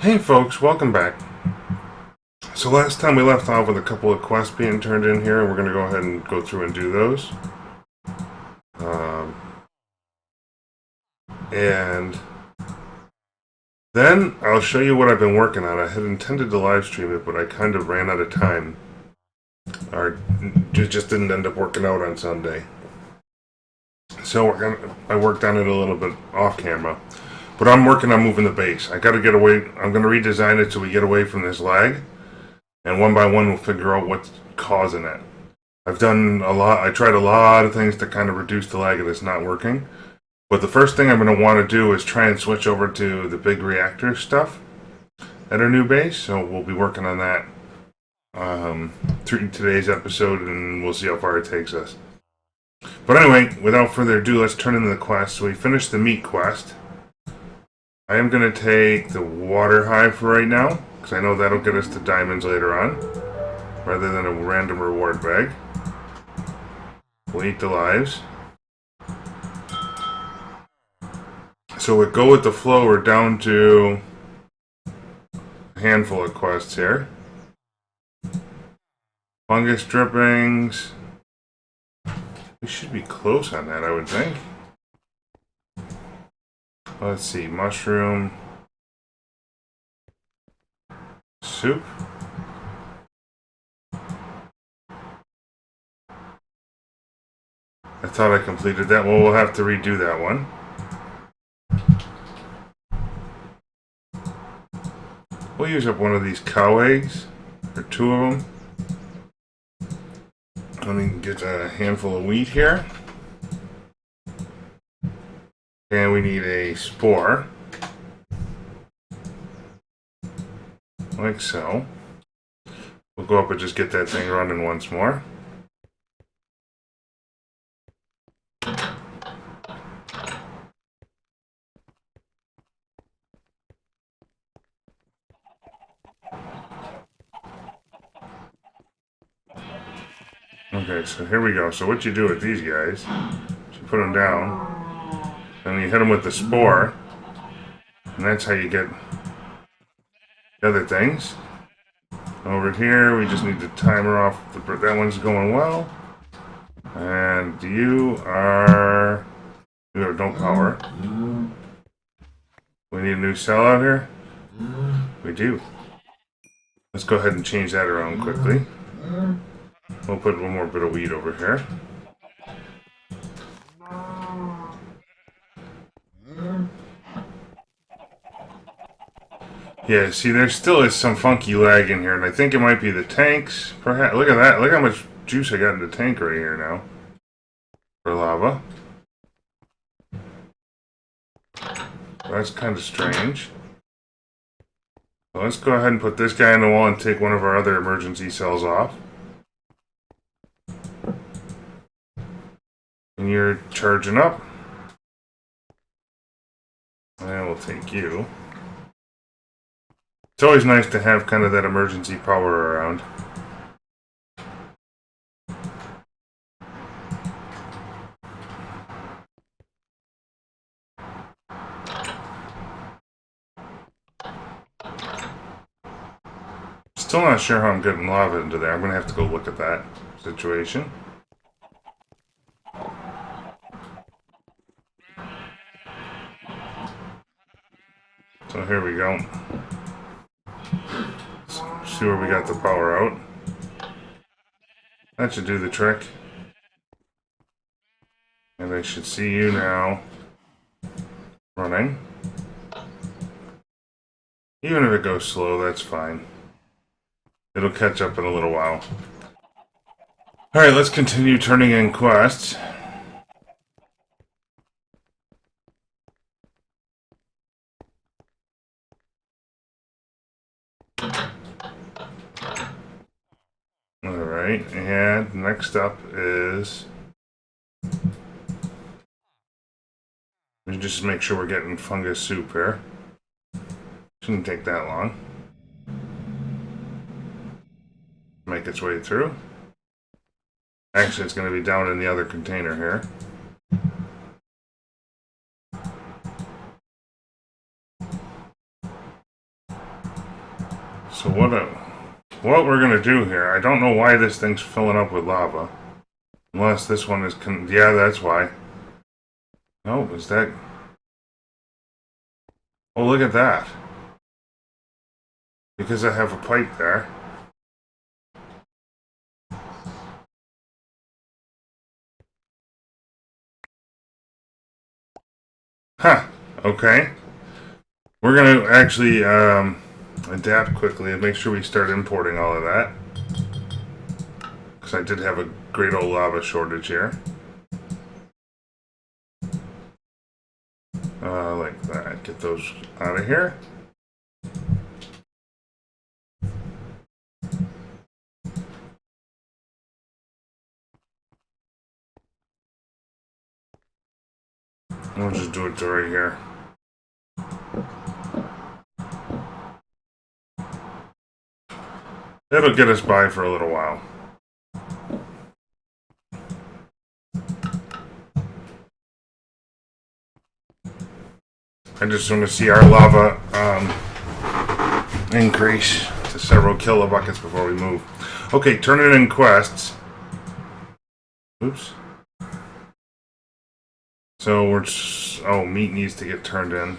Hey folks, welcome back. So last time we left off with a couple of quests being turned in here, and we're going to go ahead and go through and do those. And then I'll show you what I've been working on. I had intended to live stream it, but I kind of ran out of time. Or it just didn't end up working out on Sunday. So I worked on it a little bit off camera. But I'm working on moving the base. I got to get away. I'm going to redesign it so we get away from this lag. And one by one we'll figure out what's causing it. I've done a lot. I tried a lot of things to kind of reduce the lag, and it's not working. But the first thing I'm going to want to do is try and switch over to the big reactor stuff at our new base. So we'll be working on that through today's episode, and we'll see how far it takes us. But anyway, without further ado, let's turn into the quest. So we finished the meat quest. I am going to take the water hive for right now, because I know that'll get us to diamonds later on, rather than a random reward bag. We'll eat the lives. So we go with the flow. We're down to a handful of quests here. Fungus drippings. We should be close on that, I would think. Let's see, mushroom soup. I thought I completed that. Well, we'll have to redo that one. We'll use up one of these cow eggs, or two of them. Let me get a handful of wheat here. And we need a spore. Like so. We'll go up and just get that thing running once more. Okay, so here we go. So what you do with these guys, you put them down. Then you hit them with the spore, and that's how you get the other things. Over here, we just need the timer off. That one's going well. And you have no power. We need a new cell out here? We do. Let's go ahead and change that around quickly. We'll put one more bit of wheat over here. Yeah, see, there still is some funky lag in here, and I think it might be the tanks. Perhaps. Look at that. Look how much juice I got in the tank right here now. For lava. That's kind of strange. So let's go ahead and put this guy in the wall and take one of our other emergency cells off. And you're charging up. And we'll take you. It's always nice to have kind of that emergency power around. Still not sure how I'm getting lava into there. I'm going to have to go look at that situation. So here we go. See where we got the power out. That should do the trick. And I should see you now running. Even if it goes slow, that's fine. It'll catch up in a little while. Alright, let's continue turning in quests. Alright, and next up is... just make sure we're getting fungus soup here. Shouldn't take that long. Make its way through. Actually, it's going to be down in the other container here. So what we're gonna do here? I don't know why this thing's filling up with lava. Unless this one is yeah, that's why. Oh, is that? Oh, look at that. Because I have a pipe there. Huh. Okay. We're gonna actually adapt quickly and make sure we start importing all of that. Because I did have a great old lava shortage here. Like that. Get those out of here. We'll just do it to right here. It'll get us by for a little while. I just want to see our lava increase to several kilobuckets before we move. Okay, turn it in quests. Oops. So we're just, oh, meat needs to get turned in.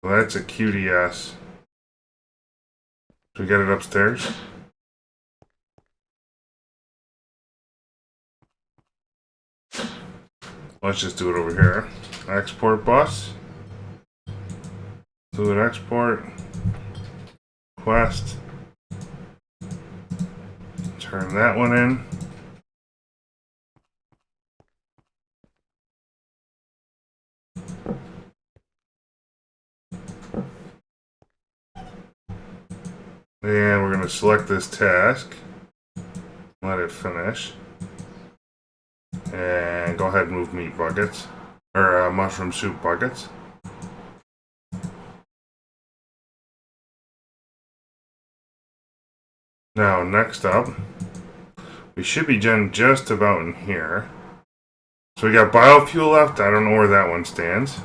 Well, that's a QDS. Should we get it upstairs? Let's just do it over here. Export bus. Do it export. Quest. Turn that one in. And we're going to select this task. Let it finish. And go ahead and move meat buckets. Or mushroom soup buckets. Now, next up, we should be just about in here. So we got biofuel left. I don't know where that one stands.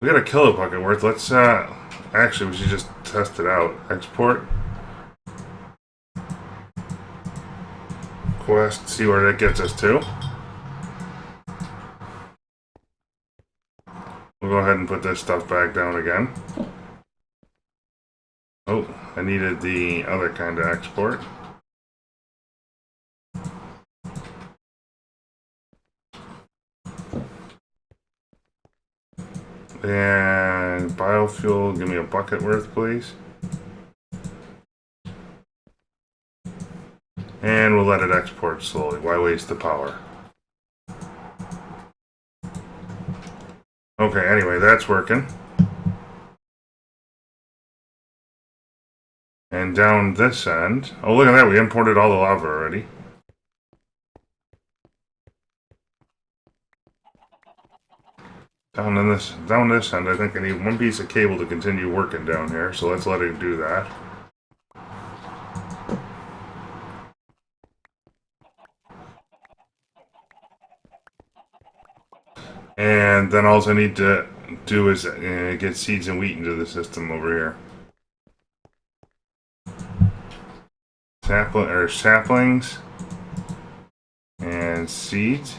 We got a kilobucket worth. Let's, actually, we should just test it out. Export. Quest, see where that gets us to. We'll go ahead and put this stuff back down again. Oh, I needed the other kind of export. And biofuel, give me a bucket worth, please. And we'll let it export slowly. Why waste the power? Okay, anyway, that's working. And down this end... Oh, look at that, we imported all the lava already. Down this end, I think I need one piece of cable to continue working down here, so let's let it do that. And then all I need to do is get seeds and wheat into the system over here. Saplings and seeds.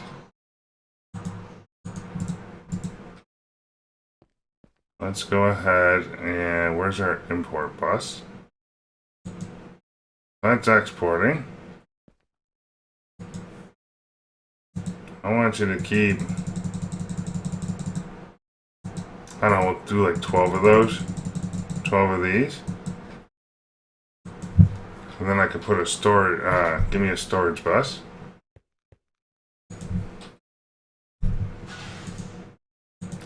Let's go ahead and where's our import bus? That's exporting. I want you to keep, I don't know, we'll do like 12 of those. 12 of these. And then I could put a storage, give me a storage bus.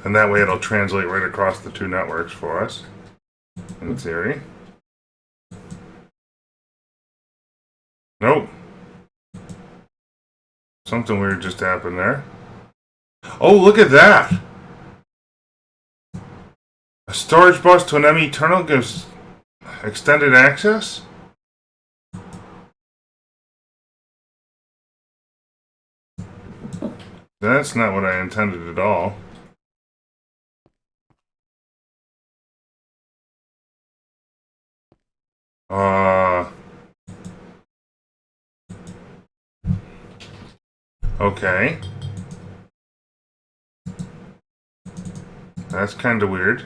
And that way it'll translate right across the two networks for us, in theory. Nope. Something weird just happened there. Oh, look at that! A storage bus to an ME terminal gives extended access? That's not what I intended at all. Uh, okay. That's kind of weird.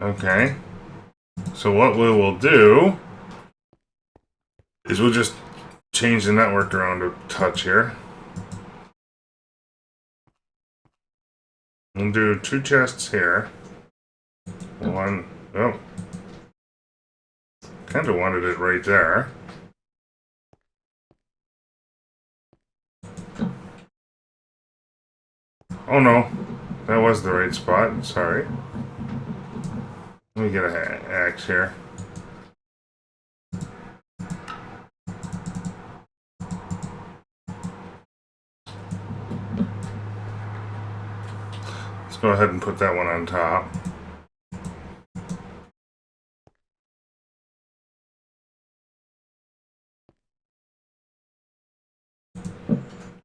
Okay. So what we will do is we'll just change the network around a touch here. We'll do 2 chests here. One, oh, kind of wanted it right there. Oh no, that was the right spot, sorry. Let me get an axe here. Let's go ahead and put that one on top.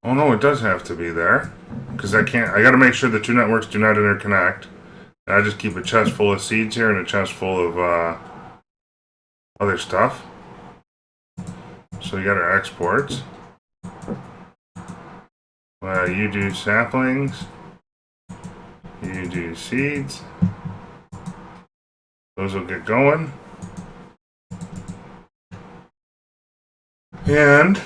Oh no, it does have to be there. Because I gotta make sure the 2 networks do not interconnect. And I just keep a chest full of seeds here and a chest full of other stuff. So we got our exports. You do saplings. You do seeds. Those will get going. And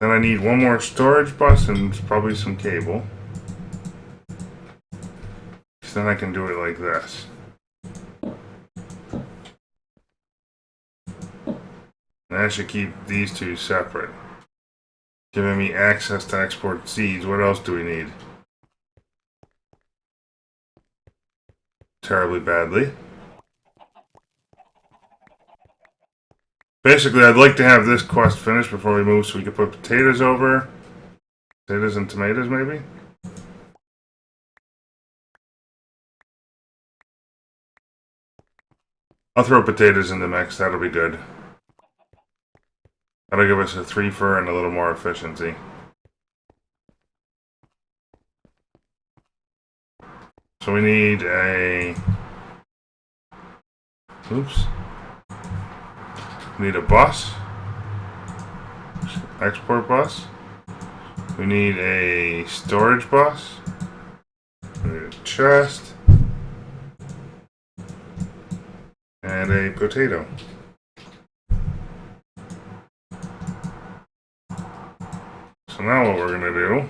then I need one more storage bus and probably some cable. So then I can do it like this. And I should keep these 2 separate. Giving me access to export seeds. What else do we need? Terribly badly. Basically, I'd like to have this quest finished before we move so we can put potatoes over. Potatoes and tomatoes, maybe? I'll throw potatoes in the mix. That'll be good. That'll give us a 3-fer and a little more efficiency. So we need a... Oops. We need a bus. Export bus. We need a storage bus. We need a chest. And a potato. So now what we're going to do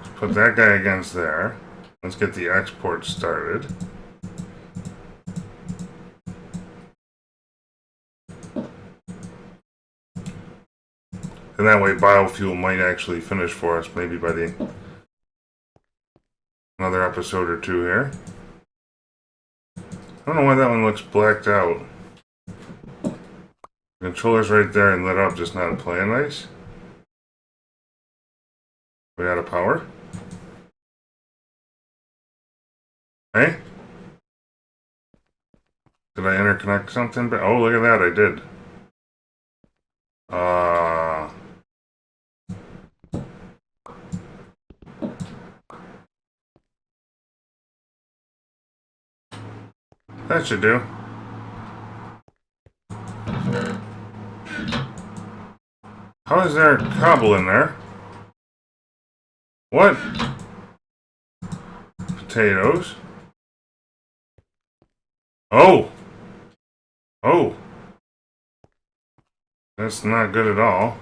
is put that guy against there. Let's get the export started. And that way biofuel might actually finish for us, maybe by another episode or 2 here. I don't know why that one looks blacked out. The controller's right there and lit up, just not playing nice. We out of power? Hey? Did I interconnect something? Oh, look at that, I did. That should do. How is there cobble in there? What? Potatoes. Oh! Oh! That's not good at all.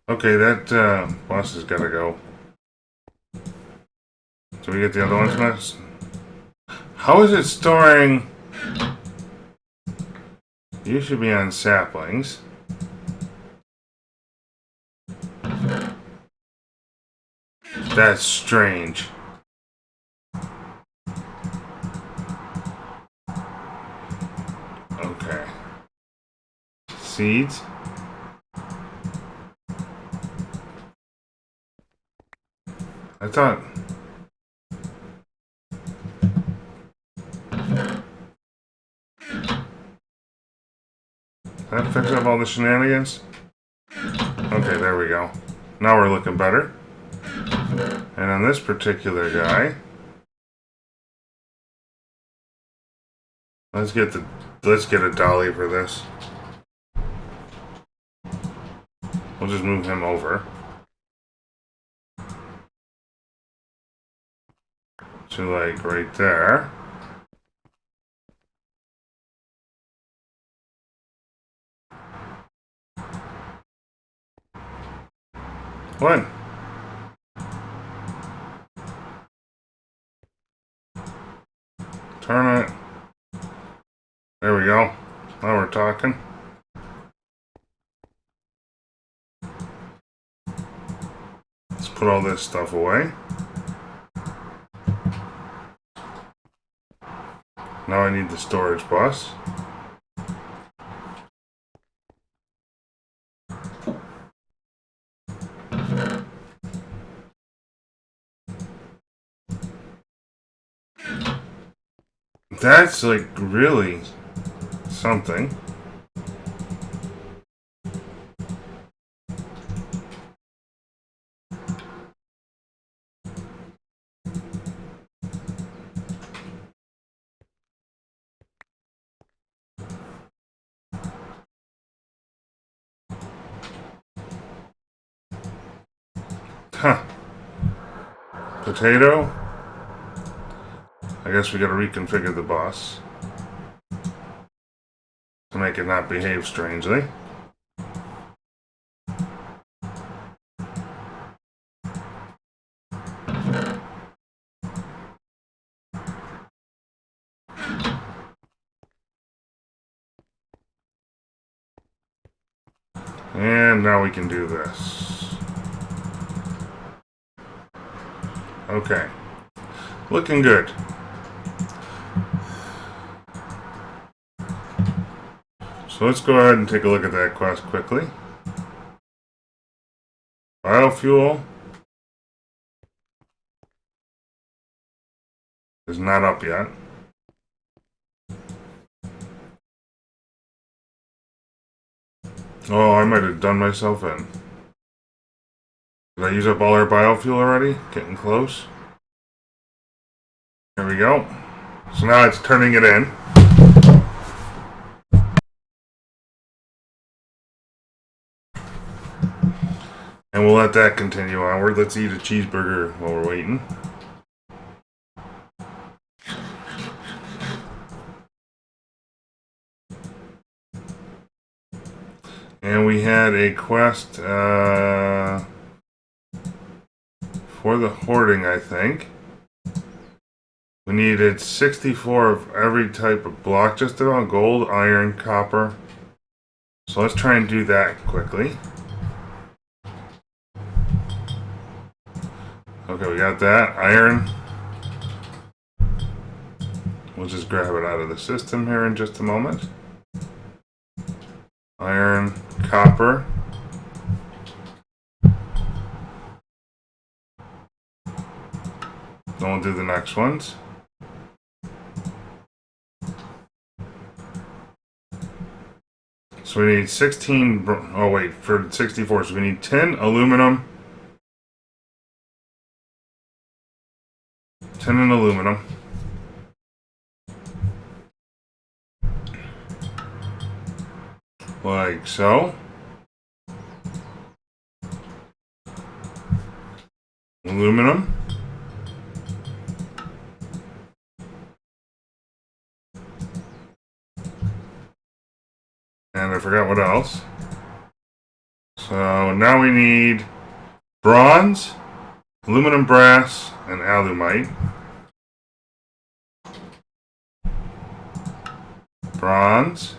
Okay, that bus has gotta go. So we get the other ones next? How is it storing... You should be on saplings. That's strange. Okay. Seeds. I thought... That fix up all the shenanigans? Okay, there we go. Now we're looking better. And on this particular guy, let's get a dolly for this. We'll just move him over to like right there. What? Turn it. There we go. Now we're talking. Let's put all this stuff away. Now I need the storage bus. That's like really something. Huh. Potato. I guess we gotta reconfigure the bus to make it not behave strangely. And now we can do this. Okay. Looking good. So let's go ahead and take a look at that quest quickly. Biofuel is not up yet. Oh, I might have done myself in. Did I use up all our biofuel already? Getting close. There we go. So now it's turning it in. And we'll let that continue onward. Let's eat a cheeseburger while we're waiting. And we had a quest for the hoarding, I think. We needed 64 of every type of block, just about gold, iron, copper. So let's try and do that quickly. Okay, we got that. Iron. We'll just grab it out of the system here in just a moment. Iron, copper. Then we'll do the next ones. So we need 16, oh wait, for 64, so we need 10 aluminum. 10 in aluminum. Like so. Aluminum. And I forgot what else. So now we need bronze, aluminum, brass, and alumite. Bronze,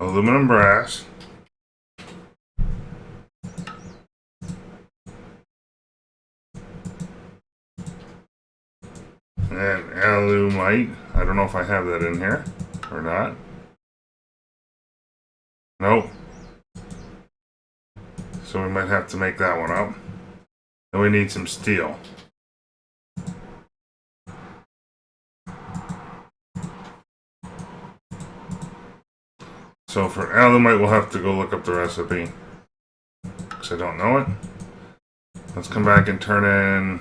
aluminum, brass, and alumite. I don't know if I have that in here or not. Nope. So we might have to make that one up. And we need some steel. So for alumite, we'll have to go look up the recipe, because I don't know it. Let's come back and turn in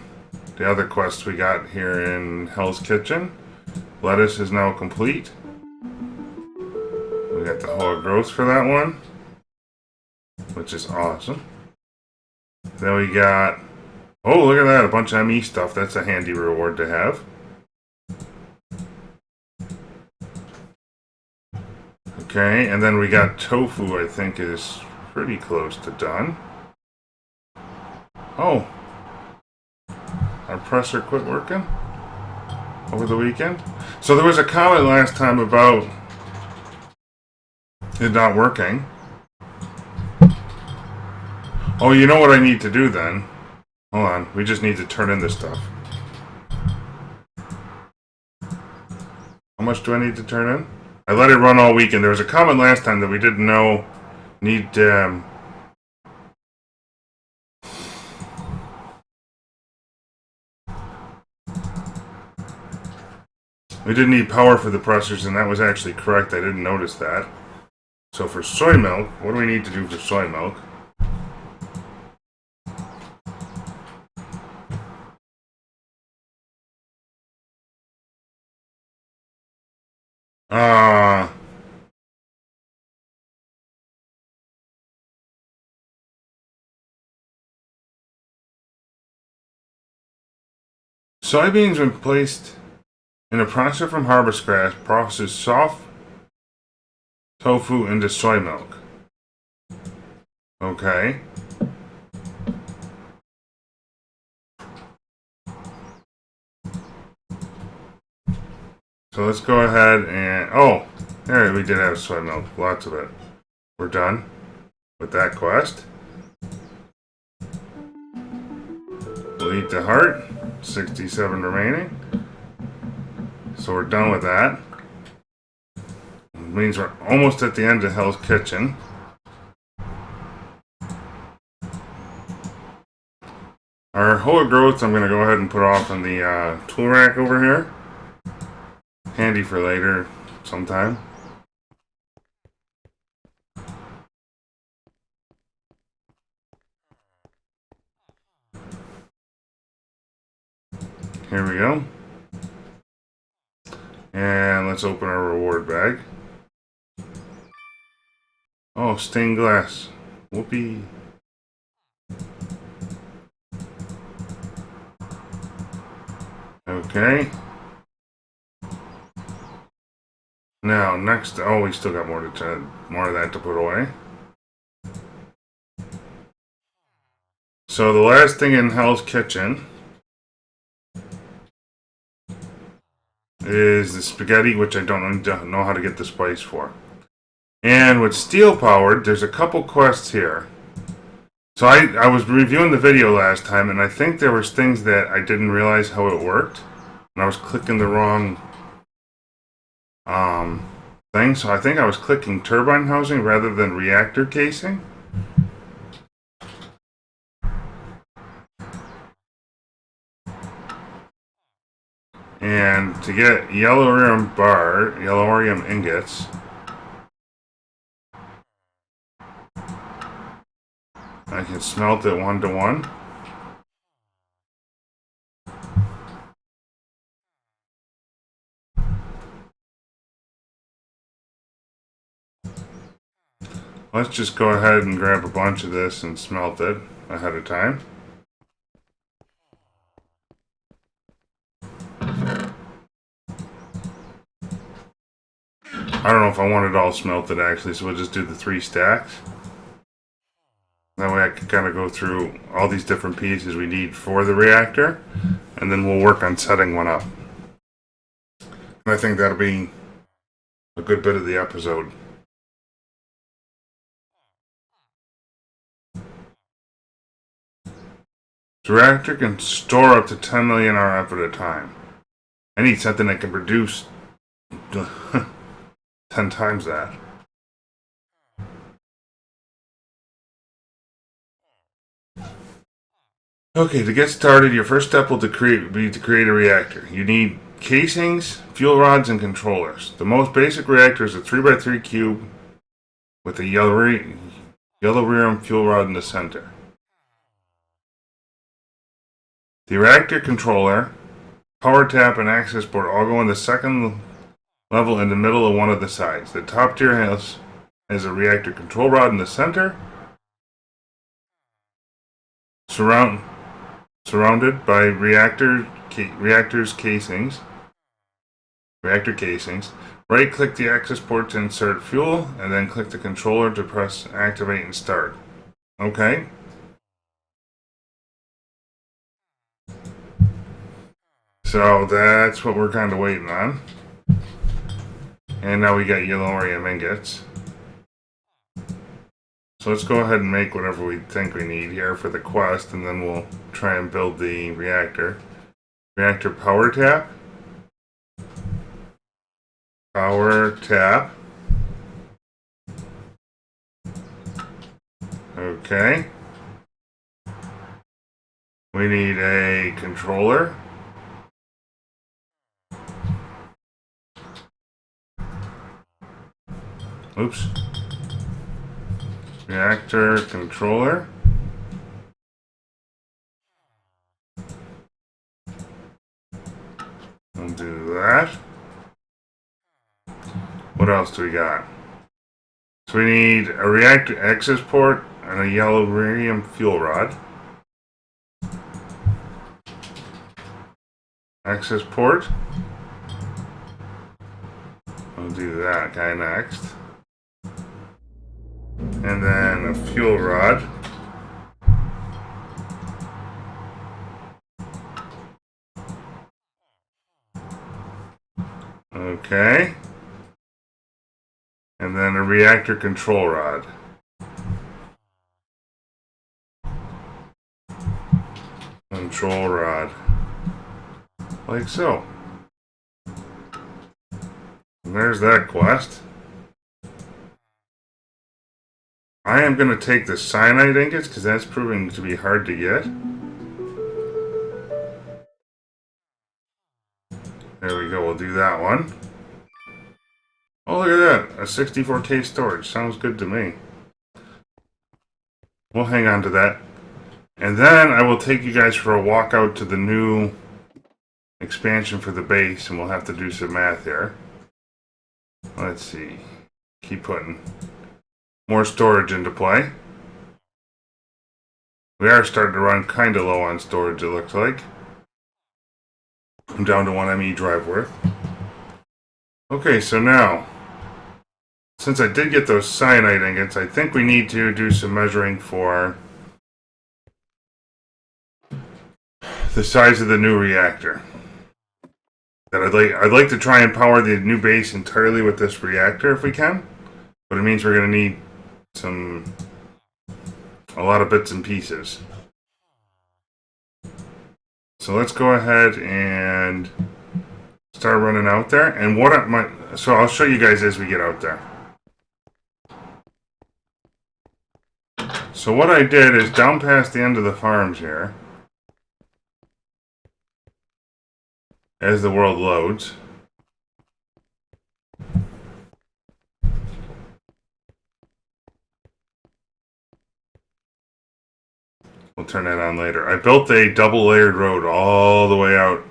the other quest we got here in Hell's Kitchen. Lettuce is now complete. We got the whole growth for that one, which is awesome. Then we got, oh, look at that, a bunch of ME stuff. That's a handy reward to have. Okay, and then we got tofu, I think is pretty close to done. Oh, our presser quit working over the weekend. So there was a comment last time about it not working. Oh, you know what I need to do then? Hold on, we just need to turn in this stuff. How much do I need to turn in? I let it run all weekend. There was a comment last time that we didn't know we didn't need power for the pressers, and that was actually correct. I didn't notice that. So for soy milk, what do we need to do for soy milk? Soybeans, when placed in a processor from harvest grass, processes soft tofu into soy milk. Okay. So let's go ahead and, oh, there we did have soy milk, lots of it. We're done with that quest. We'll eat the heart, 67 remaining. So we're done with that. It means we're almost at the end of Hell's Kitchen. Our whole growth I'm going to go ahead and put off in the tool rack over here. Handy for later sometime. Here we go. And let's open our reward bag. Oh, stained glass. Whoopee. Okay. Now, next, oh, we still got more of that to put away. So the last thing in Hell's Kitchen is the spaghetti, which I don't know how to get the spice for. And with steel powered, there's a couple quests here. So I was reviewing the video last time, and I think there was things that I didn't realize how it worked, and I was clicking the wrong thing. So I think I was clicking turbine housing rather than reactor casing. And to get yellowarium ingots, I can smelt it 1-to-1. Let's just go ahead and grab a bunch of this and smelt it ahead of time. I don't know if I want it all smelted actually, so we'll just do the 3 stacks. That way I can kind of go through all these different pieces we need for the reactor, and then we'll work on setting one up. And I think that'll be a good bit of the episode. The reactor can store up to 10 million RF at a time. I need something that can produce 10 times that. Okay, to get started, your first step will be to create a reactor. You need casings, fuel rods, and controllers. The most basic reactor is a 3x3 cube with a yellow rear fuel rod in the center. The reactor controller, power tap, and access port all go in the second level in the middle of one of the sides. The top tier has a reactor control rod in the center, surrounded by reactor casings. Right click the access port to insert fuel, and then click the controller to press activate and start. Okay. So that's what we're kind of waiting on. And now we got yellorium ingots. So let's go ahead and make whatever we think we need here for the quest, and then we'll try and build the reactor. Reactor power tap. Power tap. Okay. We need a controller. Oops. Reactor controller. We'll do that. What else do we got? So we need a reactor access port and a yellorium fuel rod. Access port. We'll do that guy next. And then a fuel rod. Okay. And then a reactor control rod. Control rod. Like so. And there's that quest. I am going to take the cyanide ingots because that's proving to be hard to get. There we go, we'll do that one. Oh, look at that. A 64K storage. Sounds good to me. We'll hang on to that. And then I will take you guys for a walk out to the new expansion for the base, and we'll have to do some math here. Let's see. Keep putting more storage into play. We are starting to run kind of low on storage, it looks like. I'm down to 1 ME drive worth. Okay, so now, since I did get those cyanide ingots, I think we need to do some measuring for the size of the new reactor. That I'd like to try and power the new base entirely with this reactor if we can, but it means we're going to need a lot of bits and pieces. So let's go ahead and start running out there. And so I'll show you guys as we get out there. So what I did is down past the end of the farms here, as the world loads. We'll turn that on later. I built a double layered road all the way out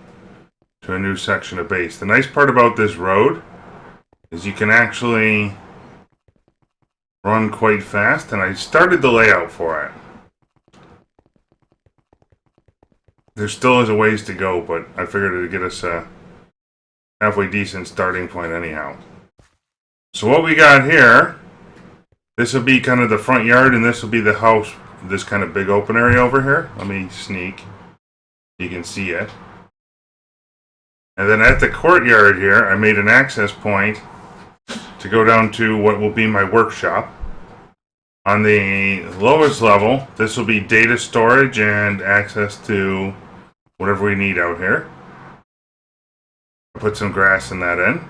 to a new section of base. The nice part about this road is you can actually run quite fast, and I started the layout for it. There still is a ways to go, but I figured it'd get us a halfway decent starting point anyhow. So what we got here, this will be kind of the front yard, and this will be the house, this kind of big open area over here. Let me sneak. You can see it. And then at the courtyard here, I made an access point to go down to what will be my workshop. On the lowest level, this will be data storage and access to whatever we need out here. I put some grass in that in.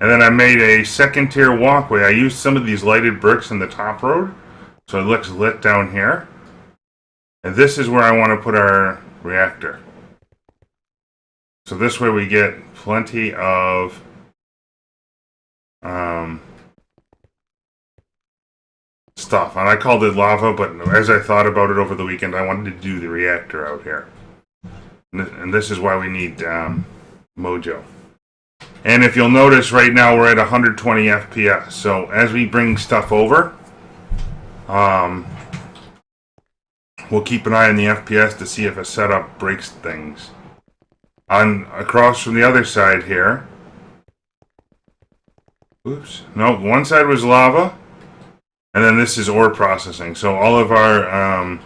And then I made a second tier walkway. I used some of these lighted bricks in the top road, so it looks lit down here. And this is where I want to put our reactor. So this way we get plenty of stuff. And I called it lava, but as I thought about it over the weekend, I wanted to do the reactor out here. And this is why we need Mojo. And if you'll notice, right now we're at 120 FPS. So as we bring stuff over, we'll keep an eye on the FPS to see if a setup breaks things. Across from the other side here. Oops. No, one side was lava. And then this is ore processing. So all of our,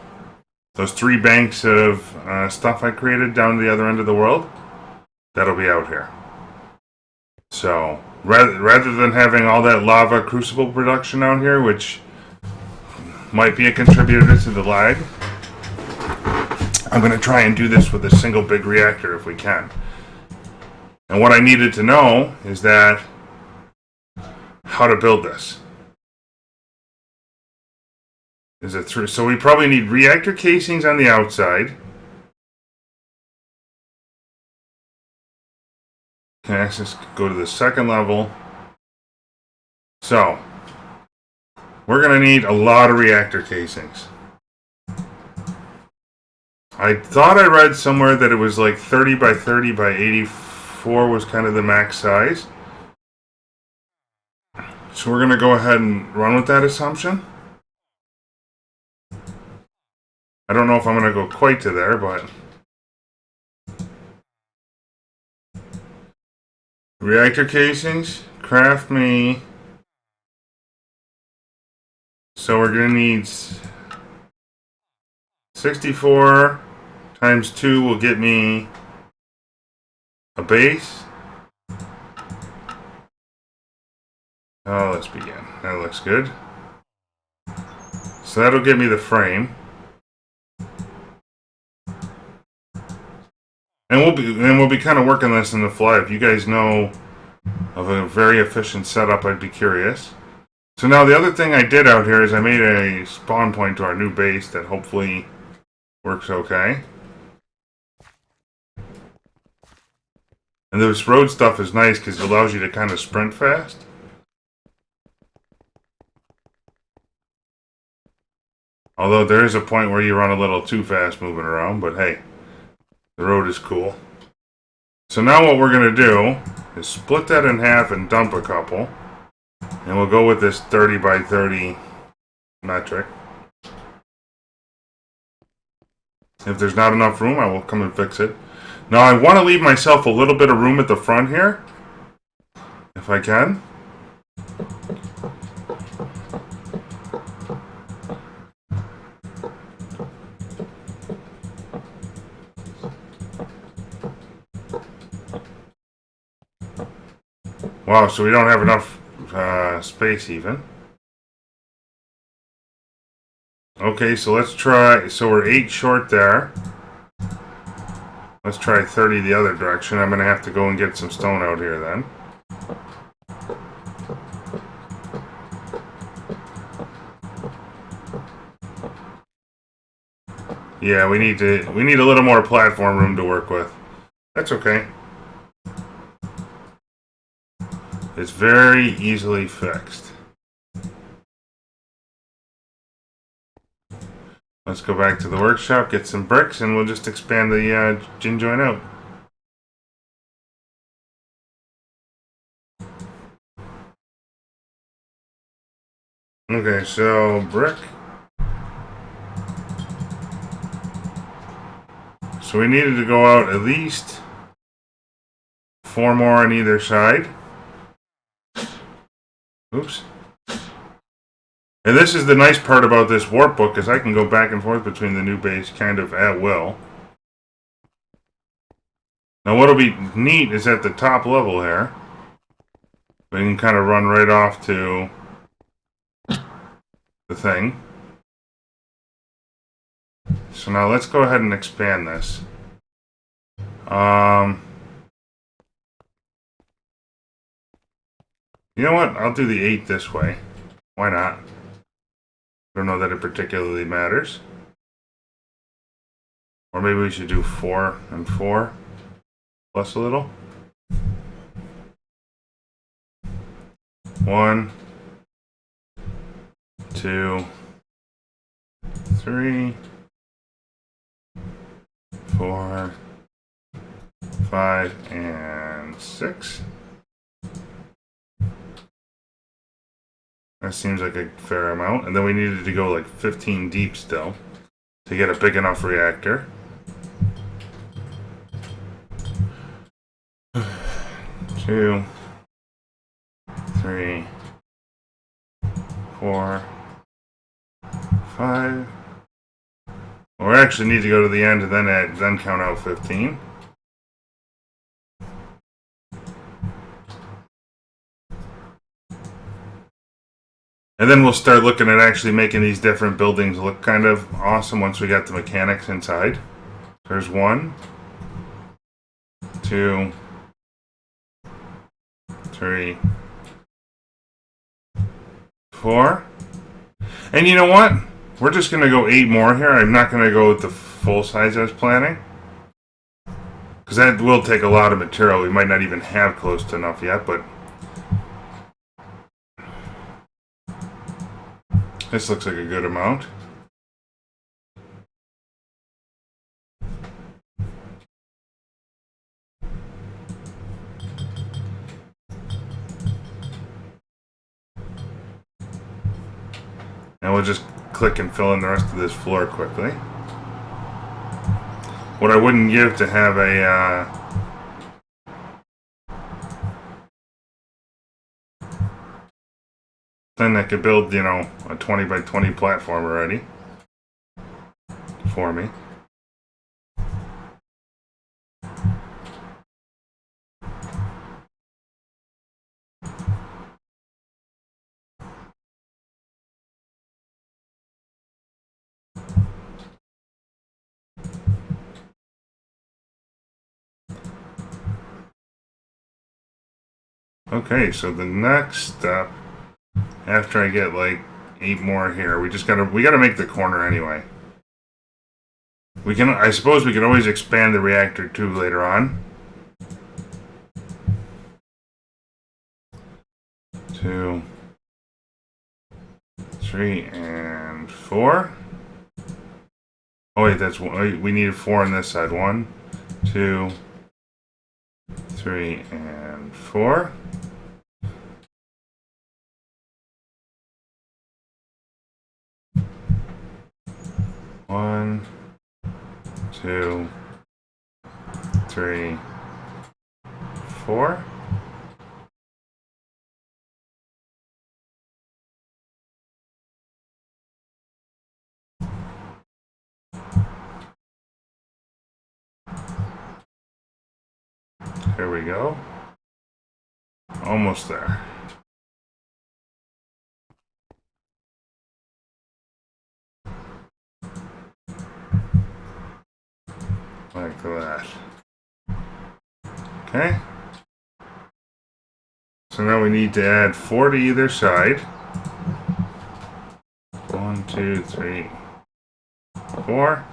those 3 banks of stuff I created down the other end of the world, that'll be out here. So rather than having all that lava crucible production out here, which might be a contributor to the lag, I'm going to try and do this with a single big reactor if we can. And what I needed to know is that how to build this. Is it through? So we probably need reactor casings on the outside. Okay, let's just go to the second level. So we're going to need a lot of reactor casings. I thought I read somewhere that it was like 30 by 30 by 84 was kind of the max size. So we're going to go ahead and run with that assumption. I don't know if I'm going to go quite to there, but reactor casings, craft me. So we're going to need 64 times 2 will get me a base. Oh, let's begin. That looks good. So that'll give me the frame. And we'll be kind of working this on the fly. If you guys know of a very efficient setup, I'd be curious. So now the other thing I did out here is I made a spawn point to our new base that hopefully works okay. And this road stuff is nice because it allows you to kind of sprint fast. Although there is a point where you run a little too fast moving around, but hey, the road is cool. So now what we're going to do is split that in half and dump a couple. And we'll go with this 30 by 30 metric. If there's not enough room, I will come and fix it. Now I want to leave myself a little bit of room at the front here, if I can. Wow, so we don't have enough space even. Okay, so let's try, so we're 8 short there. Let's try 30 the other direction. I'm going to have to go and get some stone out here then. Yeah, we need a little more platform room to work with. That's okay. It's very easily fixed. Let's go back to the workshop, get some bricks, and we'll just expand the gin joint out. Okay, so brick. So we needed to go out at least 4 more on either side. Oops. And this is the nice part about this warp book, is I can go back and forth between the new base kind of at will. Now what'll be neat is at the top level here, we can kind of run right off to the thing. So now let's go ahead and expand this. You know what? I'll do the 8 this way. Why not? Don't know that it particularly matters. Or maybe we should do 4 and 4 plus a little. 1, 2, 2, 3, 4, 5, and 6. That seems like a fair amount. And then we needed to go like 15 deep still to get a big enough reactor. 2, 3, 4, 5. Well, we actually need to go to the end and then count out 15. And then we'll start looking at actually making these different buildings look kind of awesome once we got the mechanics inside. There's 1, 2, 3, 4. And you know what? We're just going to go 8 more here. I'm not going to go with the full size I was planning. Because that will take a lot of material. We might not even have close to enough yet, but this looks like a good amount. And we'll just click and fill in the rest of this floor quickly. What I wouldn't give to have a then I could build, you know, a 20 by 20 platform already for me. Okay, so the next step, after I get like 8 more here, we gotta make the corner anyway. I suppose we can always expand the reactor too later on. 2, 3, and 4. Oh wait, that's one. We need 4 on this side. 1, 2, 3, and 4. One, 2, 3, 4. Here we go. Almost there. Like that. Okay. So now we need to add 4 to either side. 1, 2, 3, 4.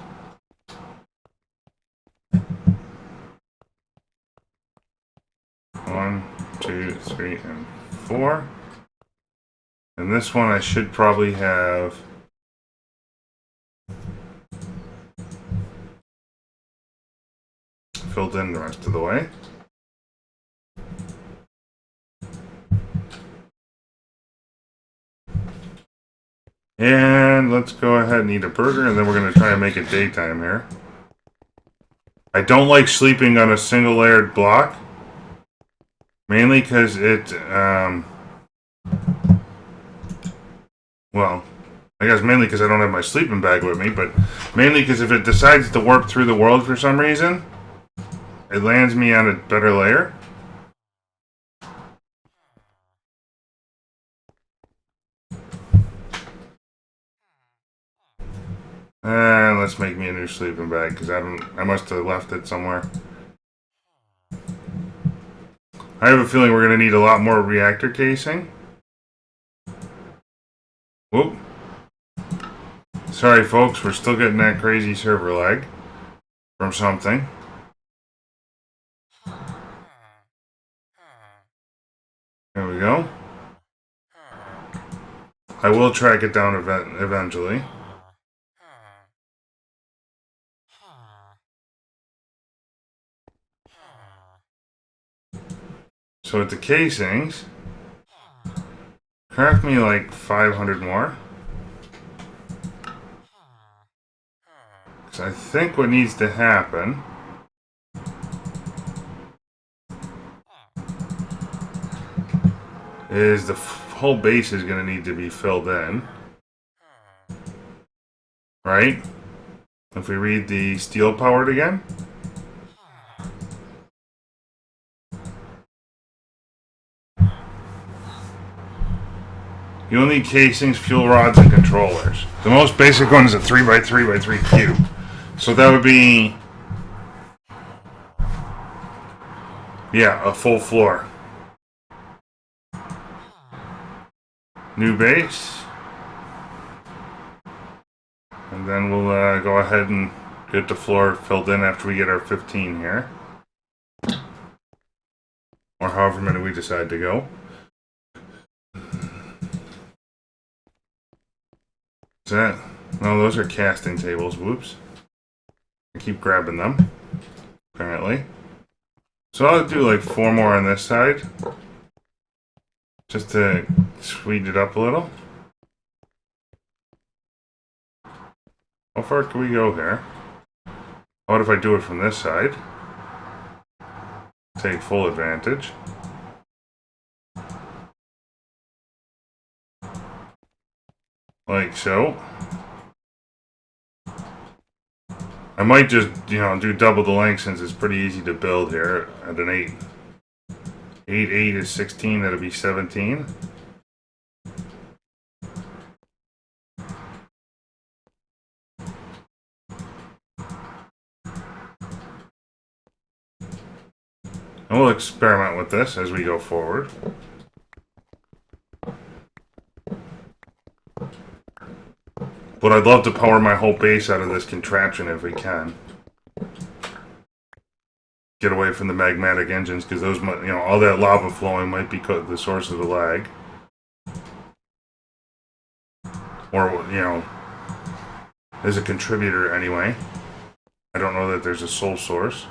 One, 2, 3, and 4. And this one I should probably have filled in the rest of the way. And let's go ahead and eat a burger, and then we're going to try and make it daytime here. I don't like sleeping on a single layered block, mainly because well, I guess mainly because I don't have my sleeping bag with me, but mainly because if it decides to warp through the world for some reason, it lands me on a better layer. And let's make me a new sleeping bag because I must have left it somewhere. I have a feeling we're going to need a lot more reactor casing. Whoop. Sorry folks, we're still getting that crazy server lag from something. There we go. I will track it down eventually. So with the casings, craft me like 500 more. Because I think what needs to happen is the whole base is going to need to be filled in. Right? If we read the steel powered again. You'll need casings, fuel rods, and controllers. The most basic one is a 3x3x3 cube. So that would be, yeah, a full floor. New base. And then we'll go ahead and get the floor filled in after we get our 15 here. Or however many we decide to go. Is that? No, those are casting tables. Whoops. I keep grabbing them. Apparently. So I'll do like 4 more on this side. Just to speed it up a little. How far can we go here? What if I do it from this side? Take full advantage. Like so. I might just, do double the length since it's pretty easy to build here at an 8. 8 is 16, that'll be 17. And we'll experiment with this as we go forward. But I'd love to power my whole base out of this contraption if we can. Get away from the magmatic engines because those, all that lava flowing might be the source of the lag. Or, is a contributor anyway. I don't know that there's a sole source.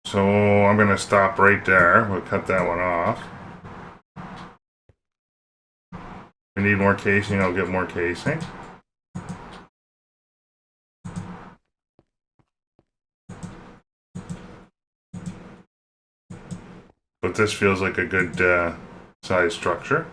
So I'm going to stop right there. We'll cut that one off. If we need more casing, I'll get more casing. But this feels like a good size structure.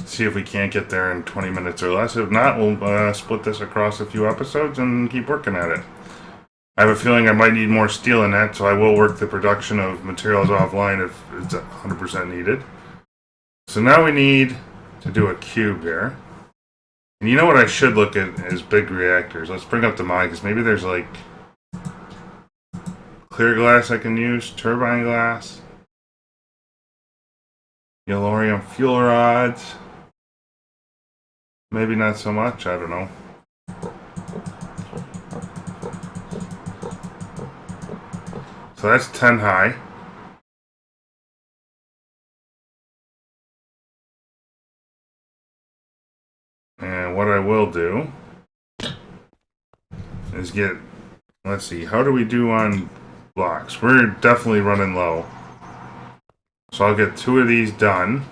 See if we can't get there in 20 minutes or less. If not, we'll split this across a few episodes and keep working at it. I have a feeling I might need more steel in that, so I will work the production of materials offline if it's 100% needed. So now we need to do a cube here. And you know what I should look at is big reactors. Let's bring up the mod, because maybe there's like clear glass I can use, turbine glass, yellorium fuel rods. Maybe not so much, I don't know. So that's 10 high. And what I will do is get, let's see, how do we do on blocks? We're definitely running low. So I'll get 2 of these done.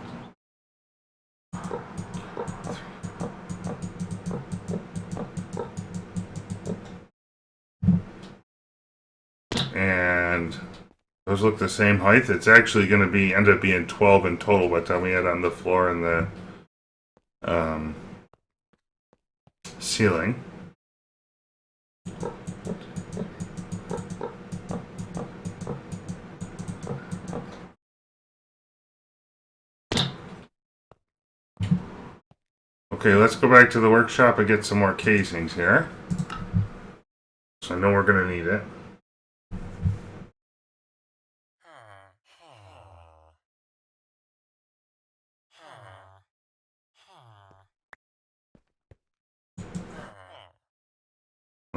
And those look the same height. It's actually going to end up being 12 in total by the time we add on the floor and the ceiling. Okay, let's go back to the workshop and get some more casings here. So I know we're going to need it.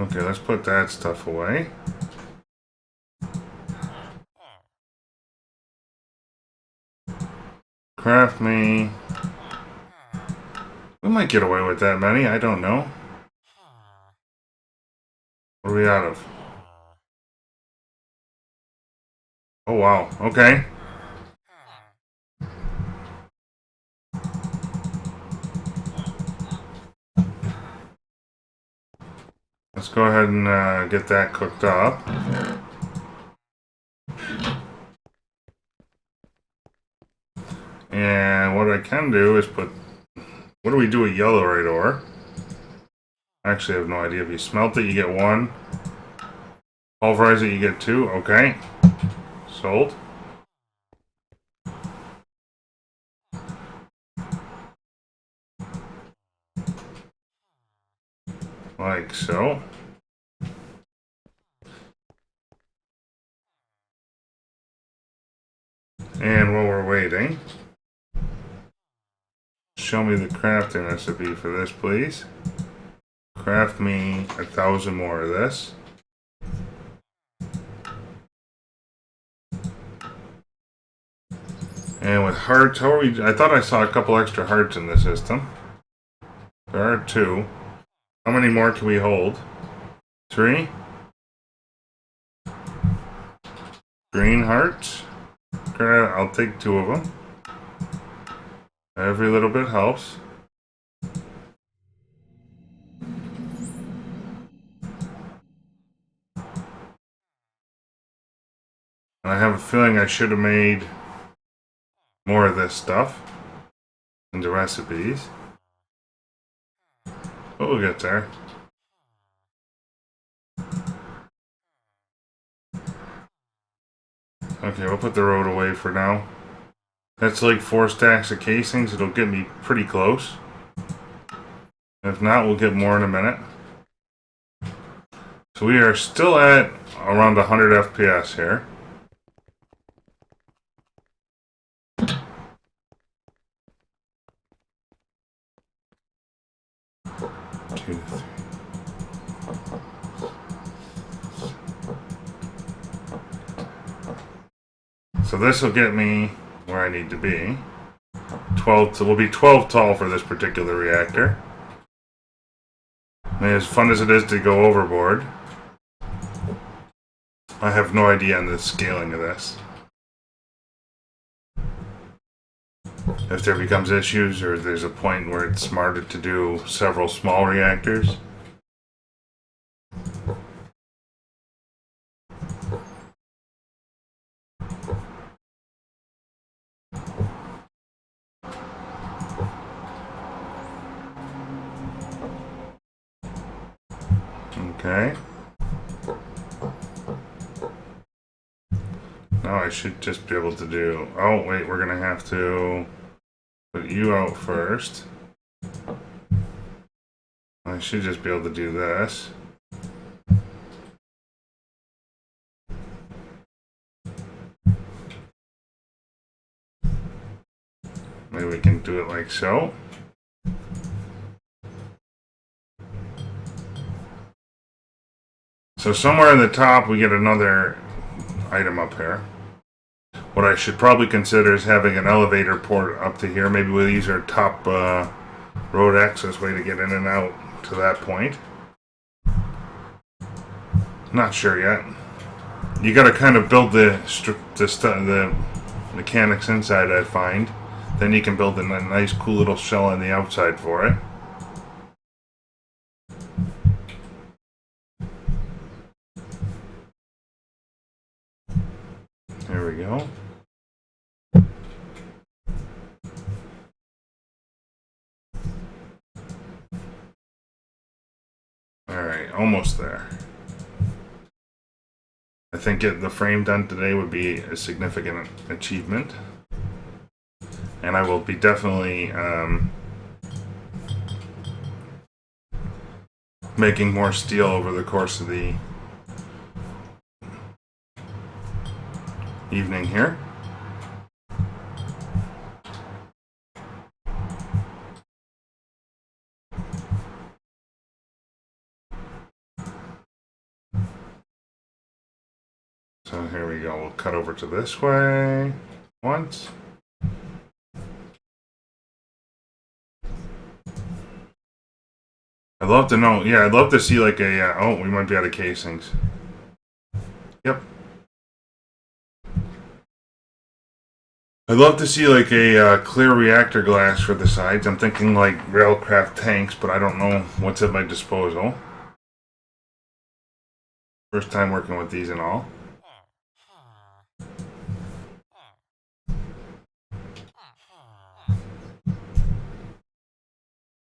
Okay, let's put that stuff away. Craft me. We might get away with that many, I don't know. What are we out of? Oh wow, okay. Let's go ahead and get that cooked up. And what I can do is put... What do we do with yellowite ore? I actually have no idea. If you smelt it, you get 1. Pulverize it, you get 2. Okay. Sold. Like so. And while we're waiting, show me the crafting recipe for this, please. Craft me 1,000 more of this. And with hearts, how are we? I thought I saw a couple extra hearts in the system. There are 2. How many more can we hold? 3? Green hearts. I'll take 2 of them. Every little bit helps. And I have a feeling I should have made more of this stuff into recipes. But we'll get there. Okay, we'll put the road away for now. That's like 4 stacks of casings. It'll get me pretty close. If not, we'll get more in a minute. So we are still at around 100 FPS here. 2, 3. So this will get me where I need to be. 12. So we'll be 12 tall for this particular reactor. And as fun as it is to go overboard, I have no idea on the scaling of this. If there becomes issues or there's a point where it's smarter to do several small reactors. Okay. Now I should just be able to do... Oh, wait, we're going to have to put you out first. I should just be able to do this. Maybe we can do it like so. So somewhere in the top we get another item up here. What I should probably consider is having an elevator port up to here. Maybe we'll use our top road access way to get in and out to that point. Not sure yet. You got to kind of build the mechanics inside, I find. Then you can build a nice, cool little shell on the outside for it. There we go. Alright, almost there. I think getting the frame done today would be a significant achievement. And I will be definitely making more steel over the course of the evening here. here we go. We'll cut over to this way once. I'd love to know. Yeah, I'd love to see like a. Oh, we might be out of casings. Yep. I'd love to see like a clear reactor glass for the sides. I'm thinking like railcraft tanks, but I don't know what's at my disposal. First time working with these and all.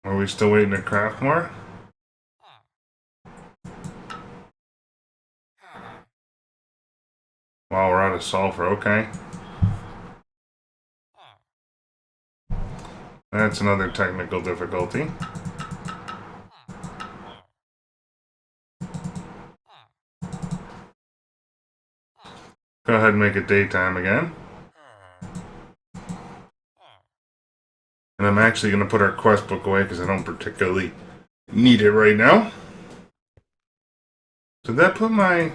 Are we still waiting to craft more? Wow, we're out of sulfur. Okay. That's another technical difficulty. Go ahead and make it daytime again. And I'm actually going to put our quest book away because I don't particularly need it right now. Did that put my...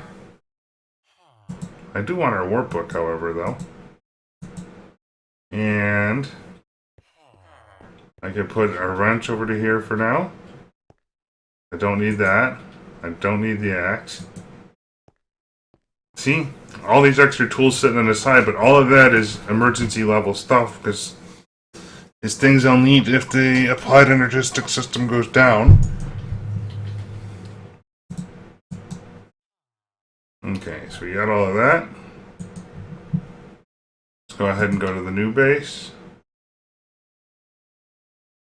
I do want our workbook, however, though. And I could put a wrench over to here for now. I don't need that. I don't need the axe. See? All these extra tools sitting on the side, but all of that is emergency level stuff because it's things I'll need if the applied energistic system goes down. Okay, so we got all of that. Let's go ahead and go to the new base.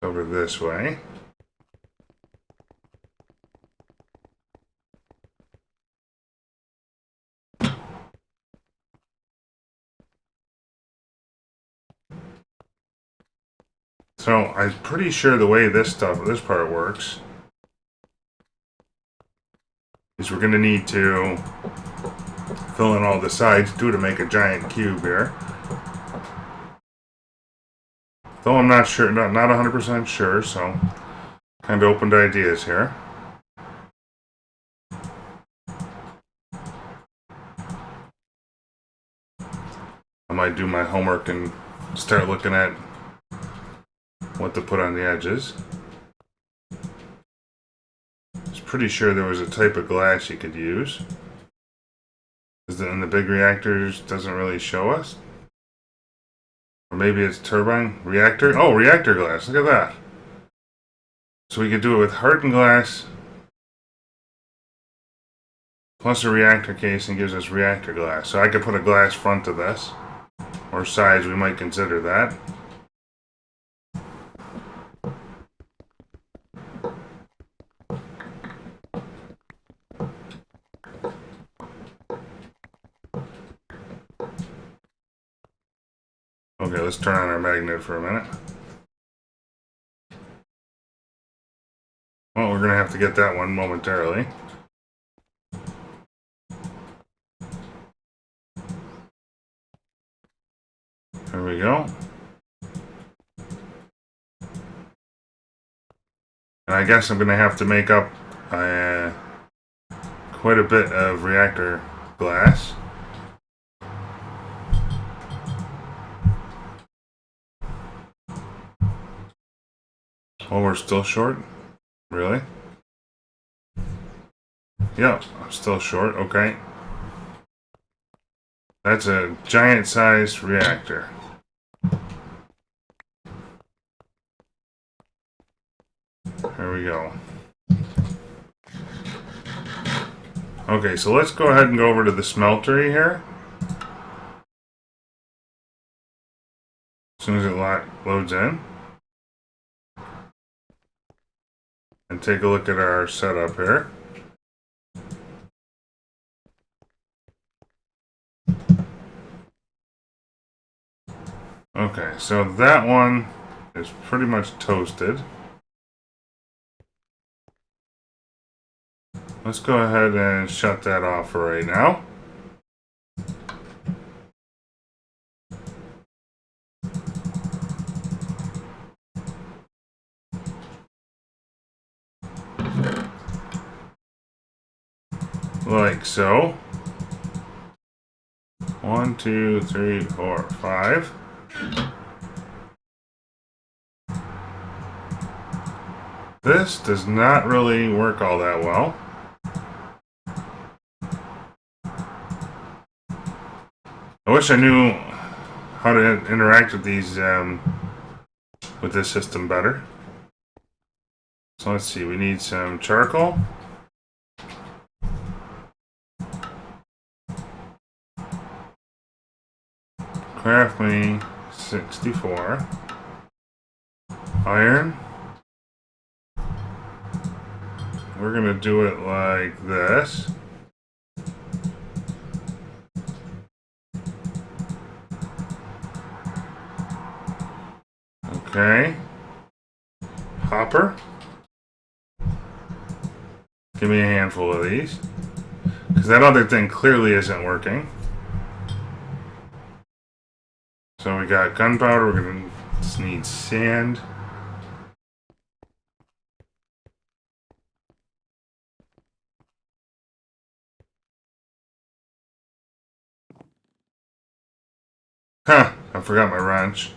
Over this way. So I'm pretty sure the way this part works is we're going to need to fill in all the sides to make a giant cube here. Though I'm not sure, not 100% sure, so kind of open to ideas here. I might do my homework and start looking at what to put on the edges. I was pretty sure there was a type of glass you could use. And the big reactors doesn't really show us. Or maybe it's turbine reactor. Oh, reactor glass. Look at that. So we could do it with hardened glass plus a reactor casing gives us reactor glass. So I could put a glass front to this. Or sides, we might consider that. Okay, let's turn on our magnet for a minute. Well, we're going to have to get that one momentarily. There we go. And I guess I'm going to have to make up quite a bit of reactor glass. Oh, we're still short? Really? Yep, I'm still short. Okay. That's a giant-sized reactor. There we go. Okay, so let's go ahead and go over to the smeltery here. As soon as it loads in. And take a look at our setup here. Okay, so that one is pretty much toasted. Let's go ahead and shut that off for right now. Like so. 1, 2, 3, 4, 5. This does not really work all that well. I wish I knew how to interact with these with this system better. So let's see, we need some charcoal. Craft me 64. Iron. We're gonna do it like this. Okay. Hopper. Give me a handful of these. Because that other thing clearly isn't working. So we got gunpowder, we're gonna just need sand. Huh, I forgot my wrench.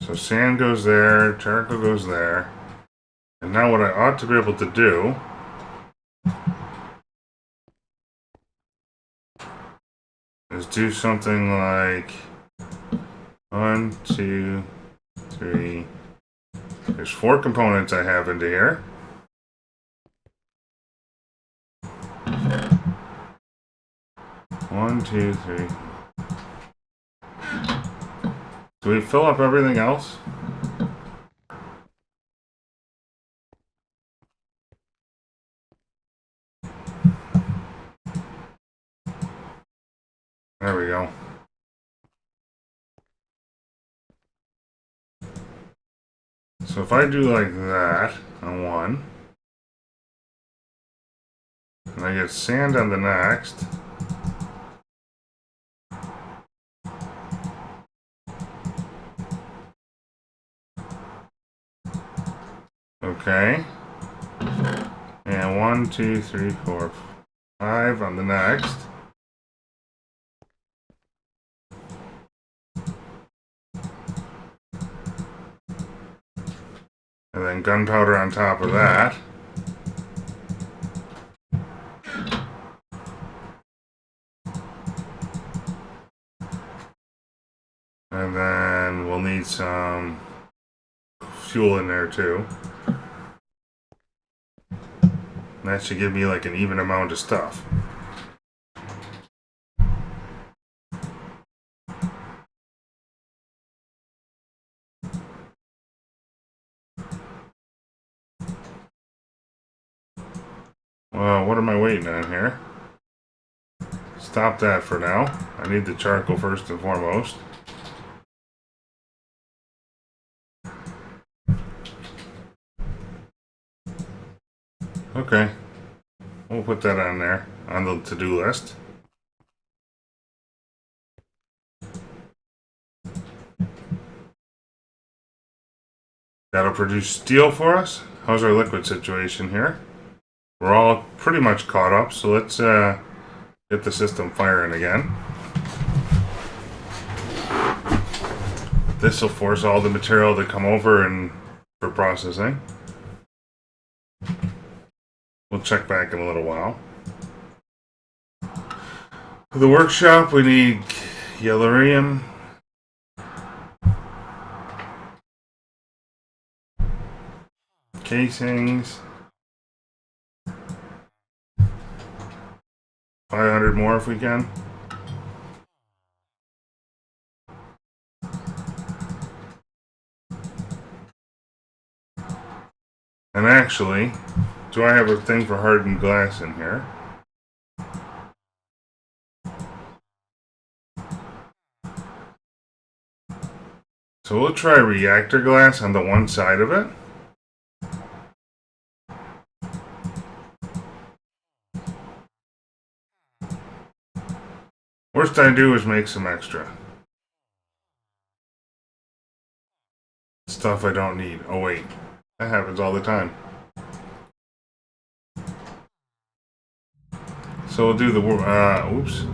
So sand goes there, charcoal goes there. And now what I ought to be able to do is do something like 1, 2, 3. There's 4 components I have into here. One, two, three. Do we fill up everything else? There we go. So if I do like that on one, and I get sand on the next, okay, and 1, 2, 3, 4, 5 on the next. And then gunpowder on top of that. And then we'll need some fuel in there too. And that should give me like an even amount of stuff. Well, what am I waiting on here? Stop that for now. I need the charcoal first and foremost. Okay. We'll put that on there, on the to-do list. That'll produce steel for us. How's our liquid situation here? We're all pretty much caught up, so let's get the system firing again. This will force all the material to come over and for processing. We'll check back in a little while. For the workshop, we need Agrarian, casings, 500 more if we can. And actually, do I have a thing for hardened glass in here? So we'll try reactor glass on the one side of it. Worst I do is make some extra stuff I don't need. Oh wait, that happens all the time. So we'll do the oops.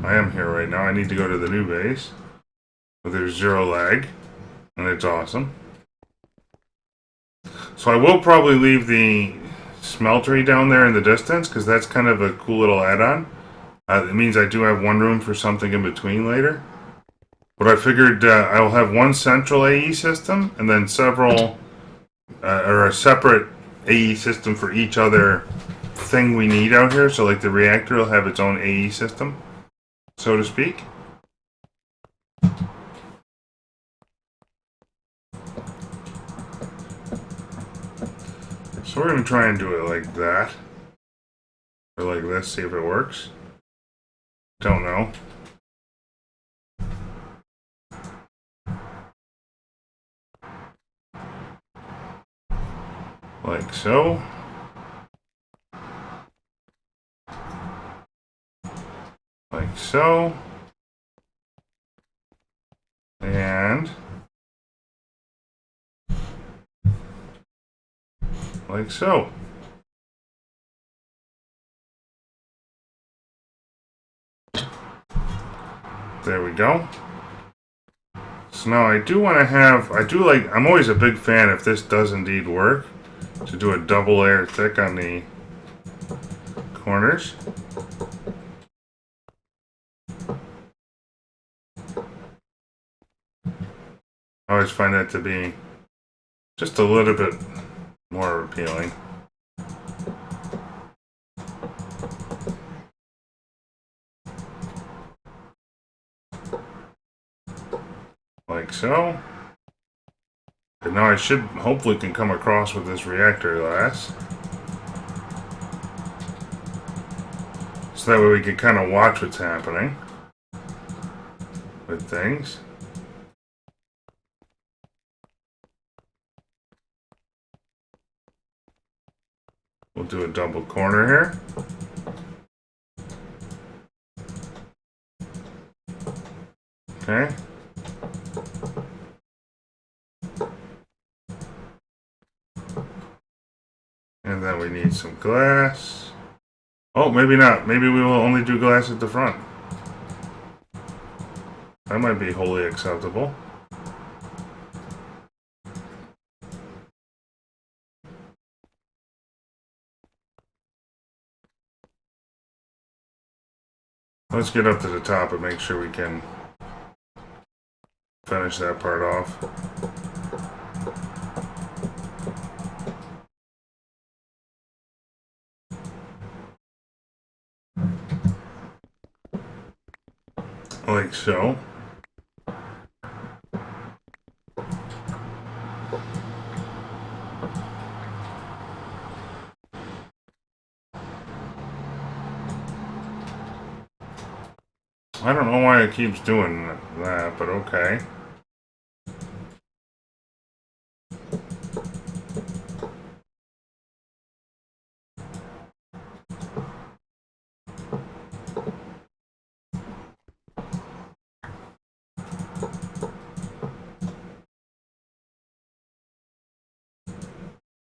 I am here right now. I need to go to the new base. But there's 0 lag. And it's awesome. So I will probably leave the smeltery down there in the distance, because that's kind of a cool little add-on. It means I do have one room for something in between later. But I figured I will have one central AE system, and then several, or a separate AE system for each other thing we need out here. So like the reactor will have its own AE system, so to speak. So we're going to try and do it like that. Or like this, see if it works. Don't know. Like so. Like so. And like so. There we go. So now I do want to have, I'm always a big fan, if this does indeed work, to do a double layer thick on the corners. I always find that to be just a little bit more appealing. Like so. And now I should hopefully can come across with this reactor glass. So that way we can kind of watch what's happening with things. We'll do a double corner here. Okay. And then we need some glass. Oh, maybe not. Maybe we will only do glass at the front. That might be wholly acceptable. Let's get up to the top and make sure we can finish that part off. Like so. I don't know why it keeps doing that, but okay.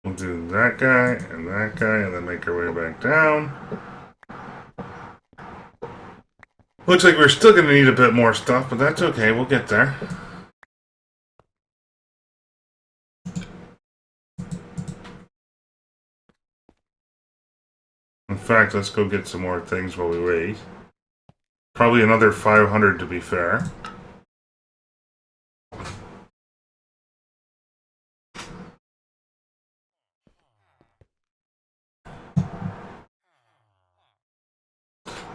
We'll do that guy, and then make our way back down. Looks like we're still going to need a bit more stuff, but that's okay. We'll get there. In fact, let's go get some more things while we wait. Probably another 500 to be fair.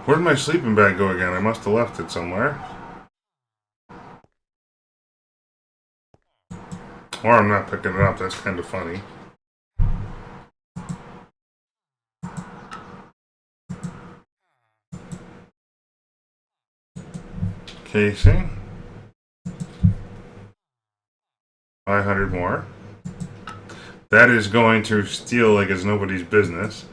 Where did my sleeping bag go again? I must have left it somewhere. Or I'm not picking it up. That's kind of funny. Casing. 500 more. That is going to steal like it's nobody's business.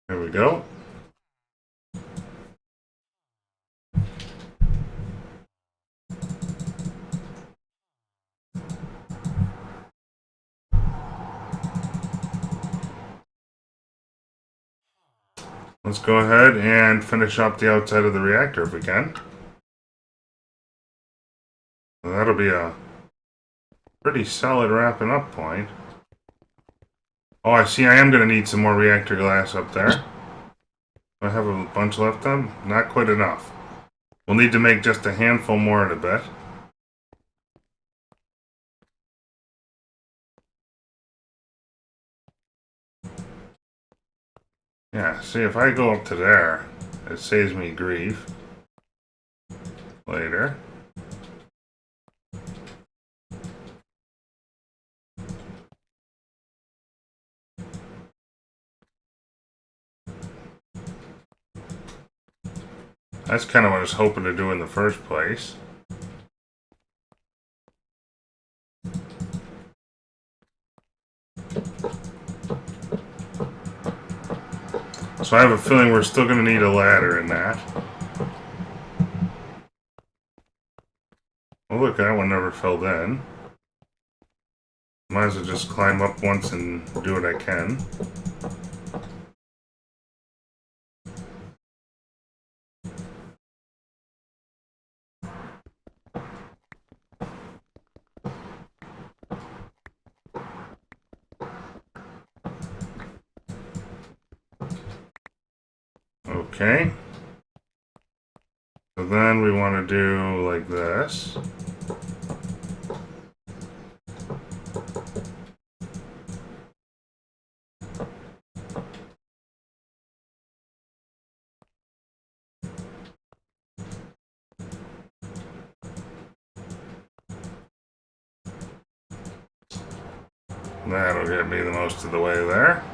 There we go. let's go ahead and finish up the outside of the reactor if we can. Well, that'll be a pretty solid wrapping up point. Oh, I see I am going to need some more reactor glass up there. I have a bunch left on? Not quite enough. We'll need to make just a handful more in a bit. Yeah, see, if I go up to there, it saves me grief later. That's kind of what I was hoping to do in the first place. So I have a feeling we're still going to need a ladder in that. Oh look, that one never filled in. Might as well just climb up once and do what I can. Okay. So then we want to do like this. That'll get me the most of the way there.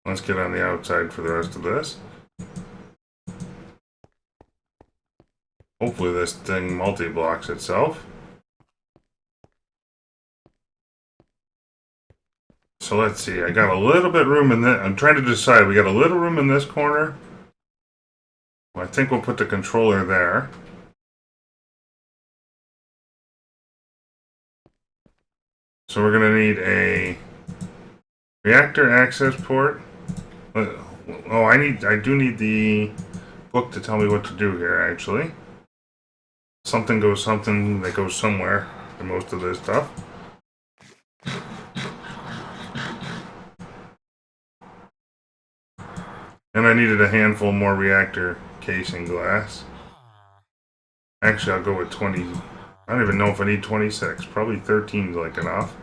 Let's get on the outside for the rest of this. Hopefully this thing multi-blocks itself. So let's see, I got a little bit room in this. I'm trying to decide, we got a little room in this corner. Well, I think we'll put the controller there. So we're gonna need a reactor access port. Oh, I do need the book to tell me what to do here, actually. Something goes something that goes somewhere in most of this stuff. And I needed a handful more reactor casing glass. Actually, I'll go with 20. I don't even know if I need 26. Probably 13 is like enough.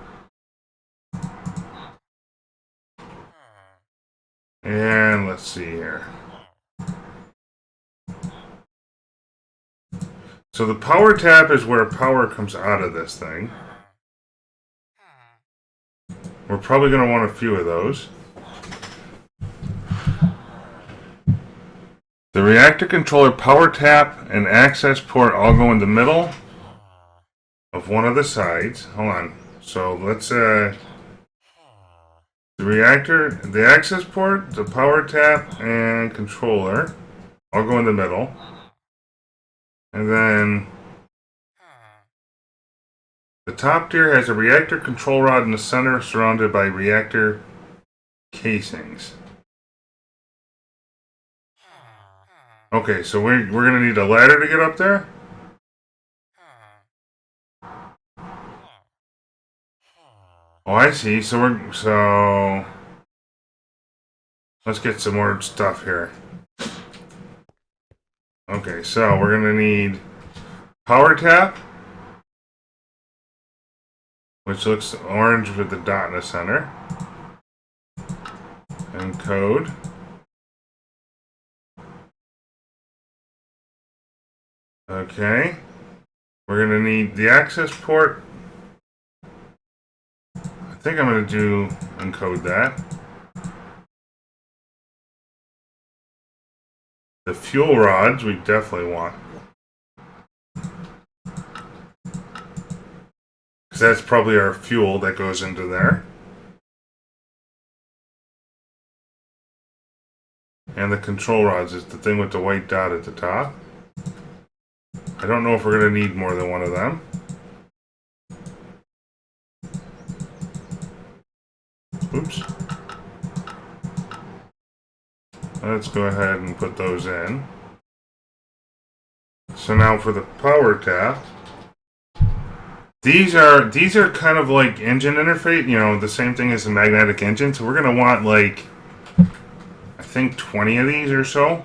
And let's see here. So the power tap is where power comes out of this thing. We're probably going to want a few of those. The reactor controller, power tap, and access port all go in the middle of one of the sides. Hold on. So let's the reactor, the access port, the power tap, and controller all go in the middle. And then the top tier has a reactor control rod in the center surrounded by reactor casings. Okay, so we're going to need a ladder to get up there? Oh, I see. So let's get some more stuff here. Okay, so we're going to need power tap, which looks orange with the dot in the center, and code. Okay, we're going to need the access port. I think I'm going to do encode that. The fuel rods we definitely want. Because that's probably our fuel that goes into there. And the control rods is the thing with the white dot at the top. I don't know if we're going to need more than one of them. Oops. Let's go ahead and put those in. So now for the power tap. These are kind of like engine interface, you know, the same thing as a magnetic engine. So we're going to want like, I think 20 of these or so.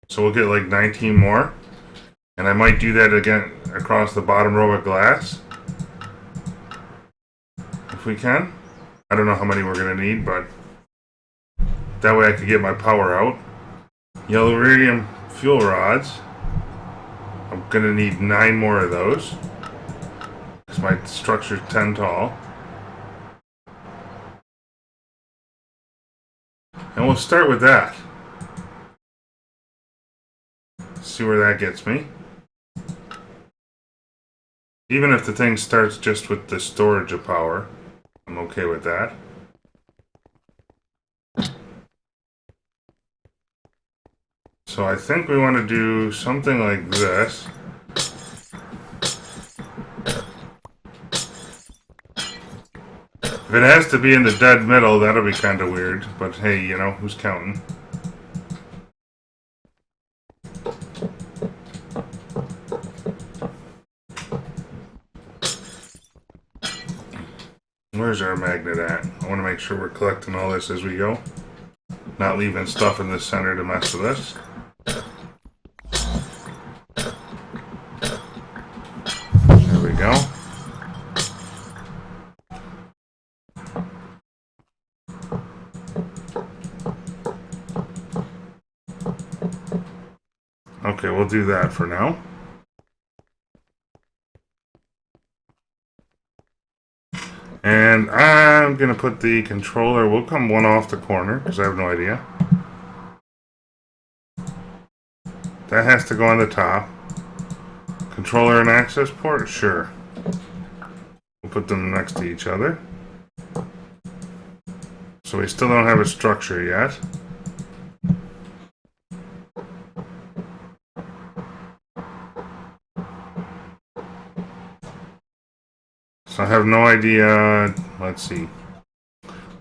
So we'll get like 19 more. And I might do that again across the bottom row of glass. If we can. I don't know how many we're going to need, but that way I could get my power out. Yellow iridium fuel rods. I'm going to need 9 more of those. Because my structure's 10 tall. And we'll start with that. See where that gets me. Even if the thing starts just with the storage of power, I'm okay with that. So I think we want to do something like this. If it has to be in the dead middle, that'll be kind of weird. But hey, you know, who's counting? Where's our magnet at? I want to make sure we're collecting all this as we go. Not leaving stuff in the center to mess with us. There we go. Okay, we'll do that for now. And I'm going to put the controller, we'll come one off the corner, because I have no idea. That has to go on the top. Controller and access port? Sure. We'll put them next to each other. So we still don't have a structure yet. So I have no idea. Let's see.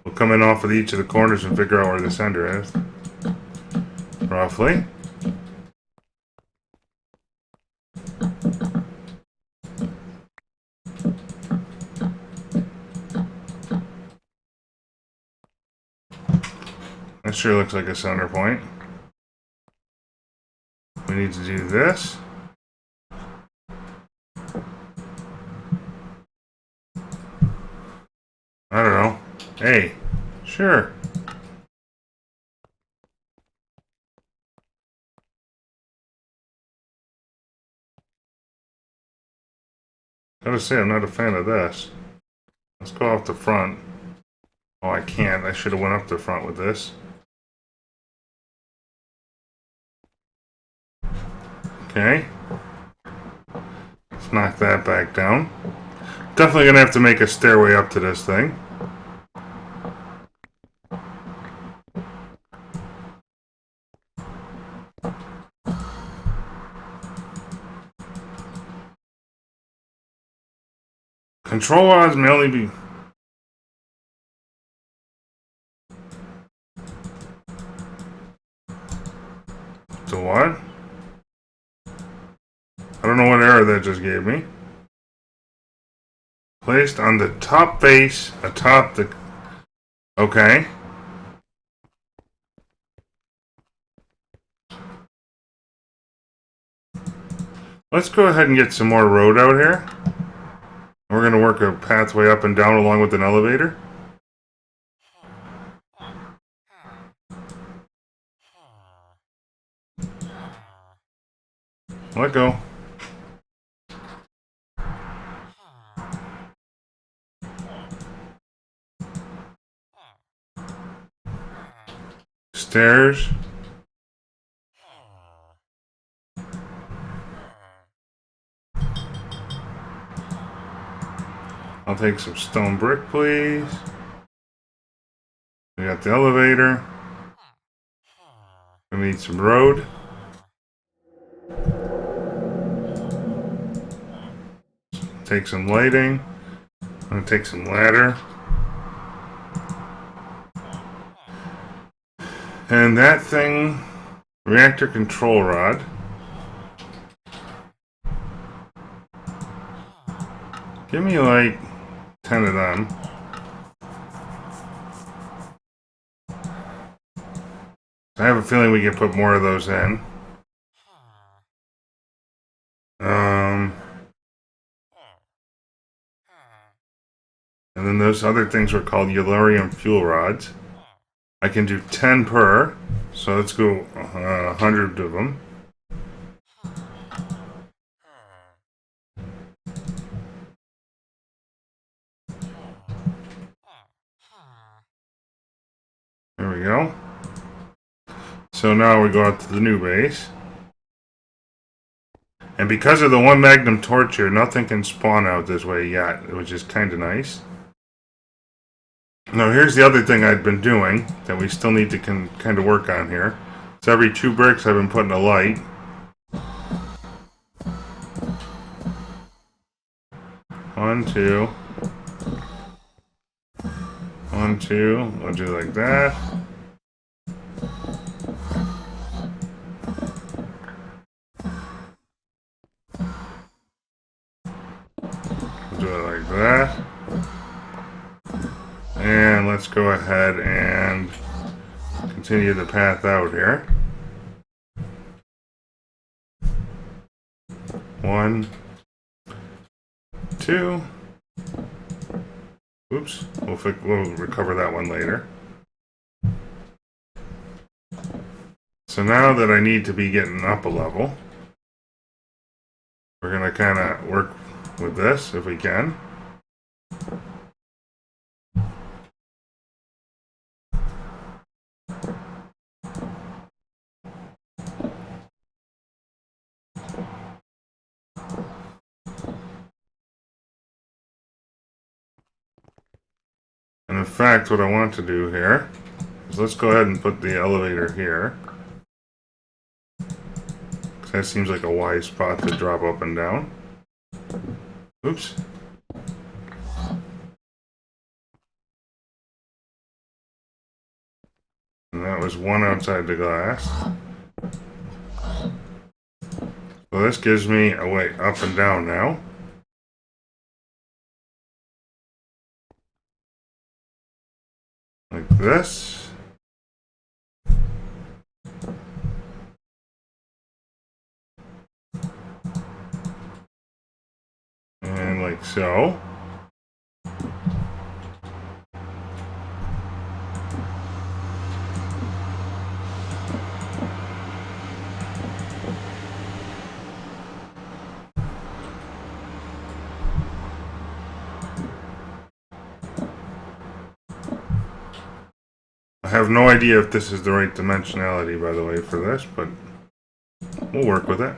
We'll come in off of each of the corners and figure out where the center is. Roughly. That sure looks like a center point. We need to do this. I don't know. Hey, sure. Gotta say, I'm not a fan of this. Let's go off the front. Oh, I can't. I should have went up the front with this. Okay. Let's knock that back down. Definitely gonna have to make a stairway up to this thing. Control rods may only be... To what? I don't know what error that just gave me. Placed on the top base, atop the... Okay. Let's go ahead and get some more road out here. We're going to work a pathway up and down along with an elevator. Let go. Stairs. I'll take some stone brick, please. We got the elevator. need some road. Take some lighting. I'm gonna take some ladder. And that thing, reactor control rod. Give me like 10 of them. I have a feeling we can put more of those in. And then those other things were called Uranium fuel rods. I can do 10 per, so let's go 100 of them. There we go. So now we go out to the new base. And because of the one magnum torch here, nothing can spawn out this way yet, which is kind of nice. Now here's the other thing I'd been doing that we still need to kind of work on here. So every 2 bricks I've been putting a light. 1, 2. 1, 2. I'll do like that. Do it like that. And let's go ahead and continue the path out here. 1, 2. Oops, we'll recover that one later. So now that I need to be getting up a level, we're going to kind of work with this if we can. And in fact, what I want to do here is let's go ahead and put the elevator here. Because that seems like a wise spot to drop up and down. Oops. And that was one outside the glass. So this gives me a way up and down now. Like this. And like so. I have no idea if this is the right dimensionality, by the way, for this, but we'll work with it.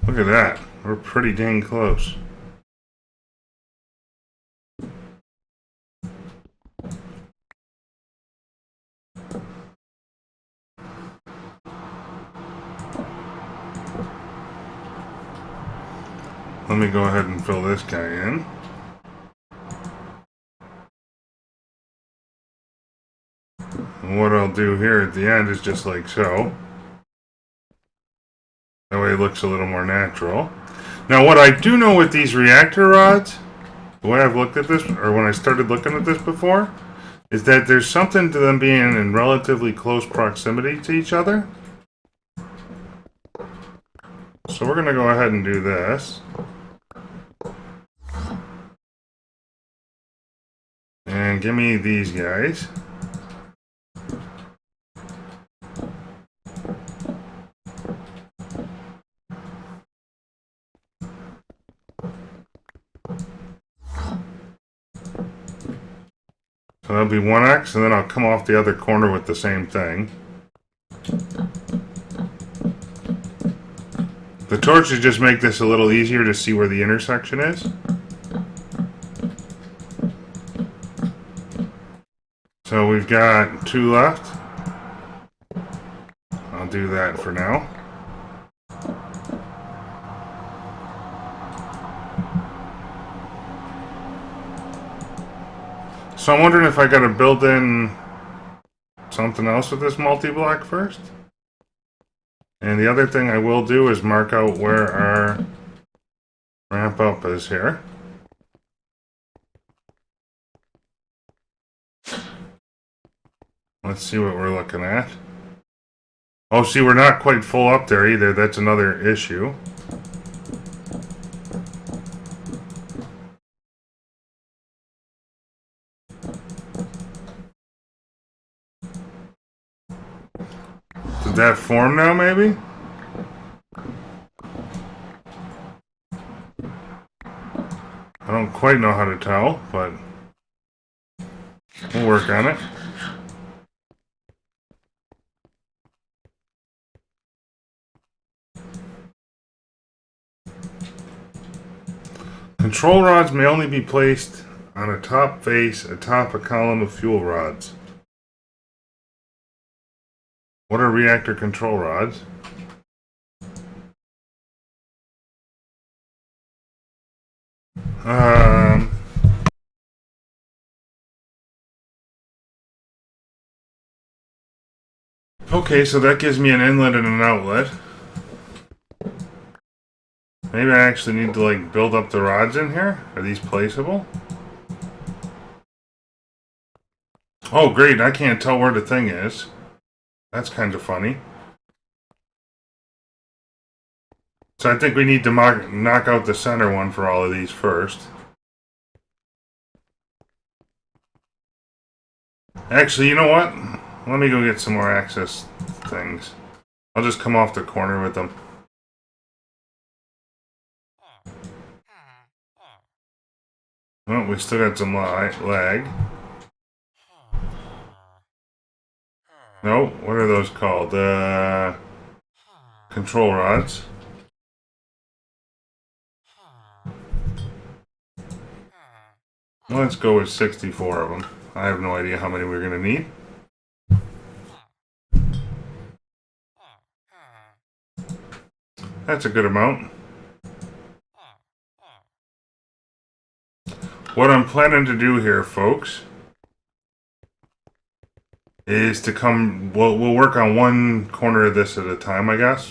Look at that. We're pretty dang close. Let me go ahead and fill this guy in. And what I'll do here at the end is just like so. That way it looks a little more natural. Now what I do know with these reactor rods, the way I've looked at this, or when I started looking at this before, is that there's something to them being in relatively close proximity to each other. So we're going to go ahead and do this. And give me these guys. So that'll be 1x, and then I'll come off the other corner with the same thing. The torch should just make this a little easier to see where the intersection is. So we've got 2 left. I'll do that for now. So I'm wondering if I gotta build in something else with this multi-block first. And the other thing I will do is mark out where our ramp up is here. Let's see what we're looking at. Oh, see, we're not quite full up there either. That's another issue. Did that form now, maybe? I don't quite know how to tell, but we'll work on it. Control rods may only be placed on a top face atop a column of fuel rods. What are reactor control rods? Okay, so that gives me an inlet and an outlet. Maybe I actually need to like build up the rods in here. Are these placeable? Oh great, I can't tell where the thing is. That's kind of funny. So I think we need to knock out the center one for all of these first. Actually, you know what? Let me go get some more access things. I'll just come off the corner with them. Oh, we still got some lag. No, what are those called? Control rods. Let's go with 64 of them. I have no idea how many we're going to need. That's a good amount. What I'm planning to do here, folks, is to we'll work on one corner of this at a time, I guess.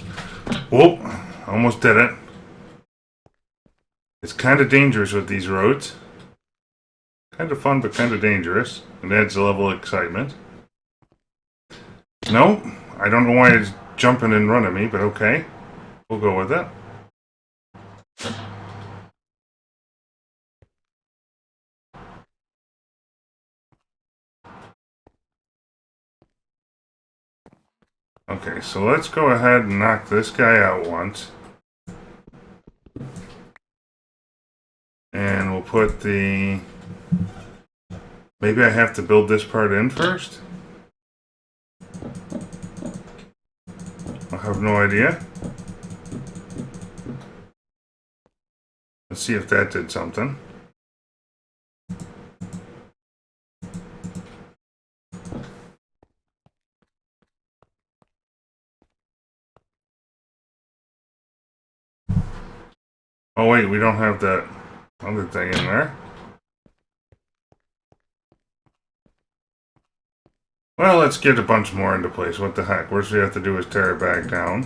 Whoop, almost did it. It's kind of dangerous with these roads. Kind of fun, but kind of dangerous. It adds a level of excitement. No, I don't know why it's jumping in front of me, but okay. We'll go with it. Okay, so let's go ahead and knock this guy out once. And we'll put the... Maybe I have to build this part in first? I have no idea. Let's see if that did something. Oh wait, we don't have that other thing in there. Well, let's get a bunch more into place. What the heck? Worst we have to do is tear it back down.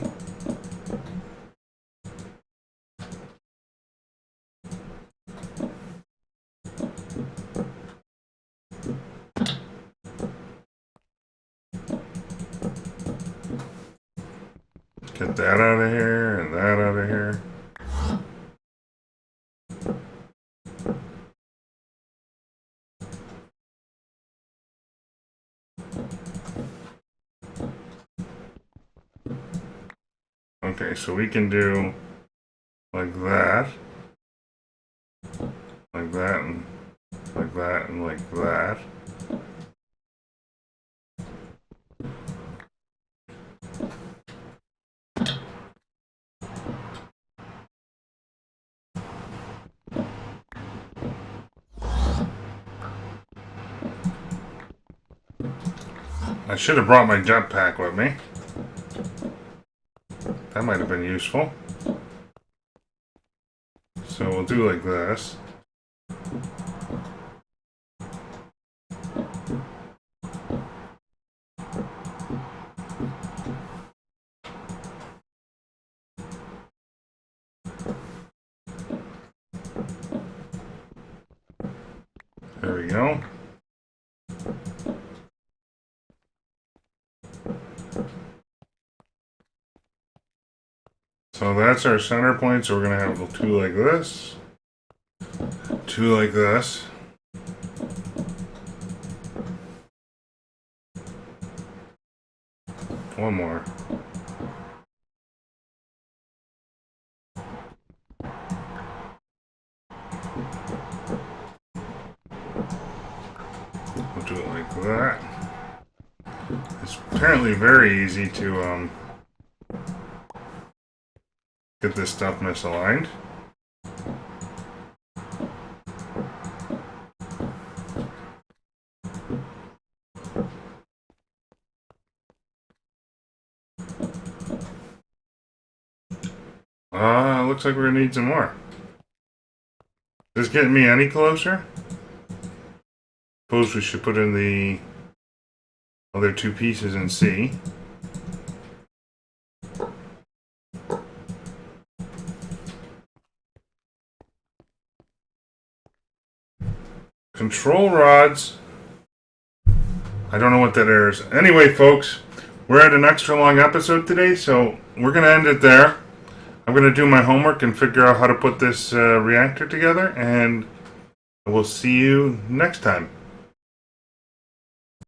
Get that out of here and that out of here. Okay, so we can do like that, like that, and like that, and like that. I should have brought my jetpack with me. That might have been useful. So we'll do like this. There we go. So that's our center point, so we're going to have two like this, two like this. One more. We'll do it like that. It's apparently very easy to get this stuff misaligned. Looks like we're gonna need some more. Is this getting me any closer? Suppose we should put in the other two pieces and see. Control rods. I don't know what that is. Anyway, folks, we're at an extra long episode today, so we're going to end it there. I'm going to do my homework and figure out how to put this reactor together, and we'll see you next time.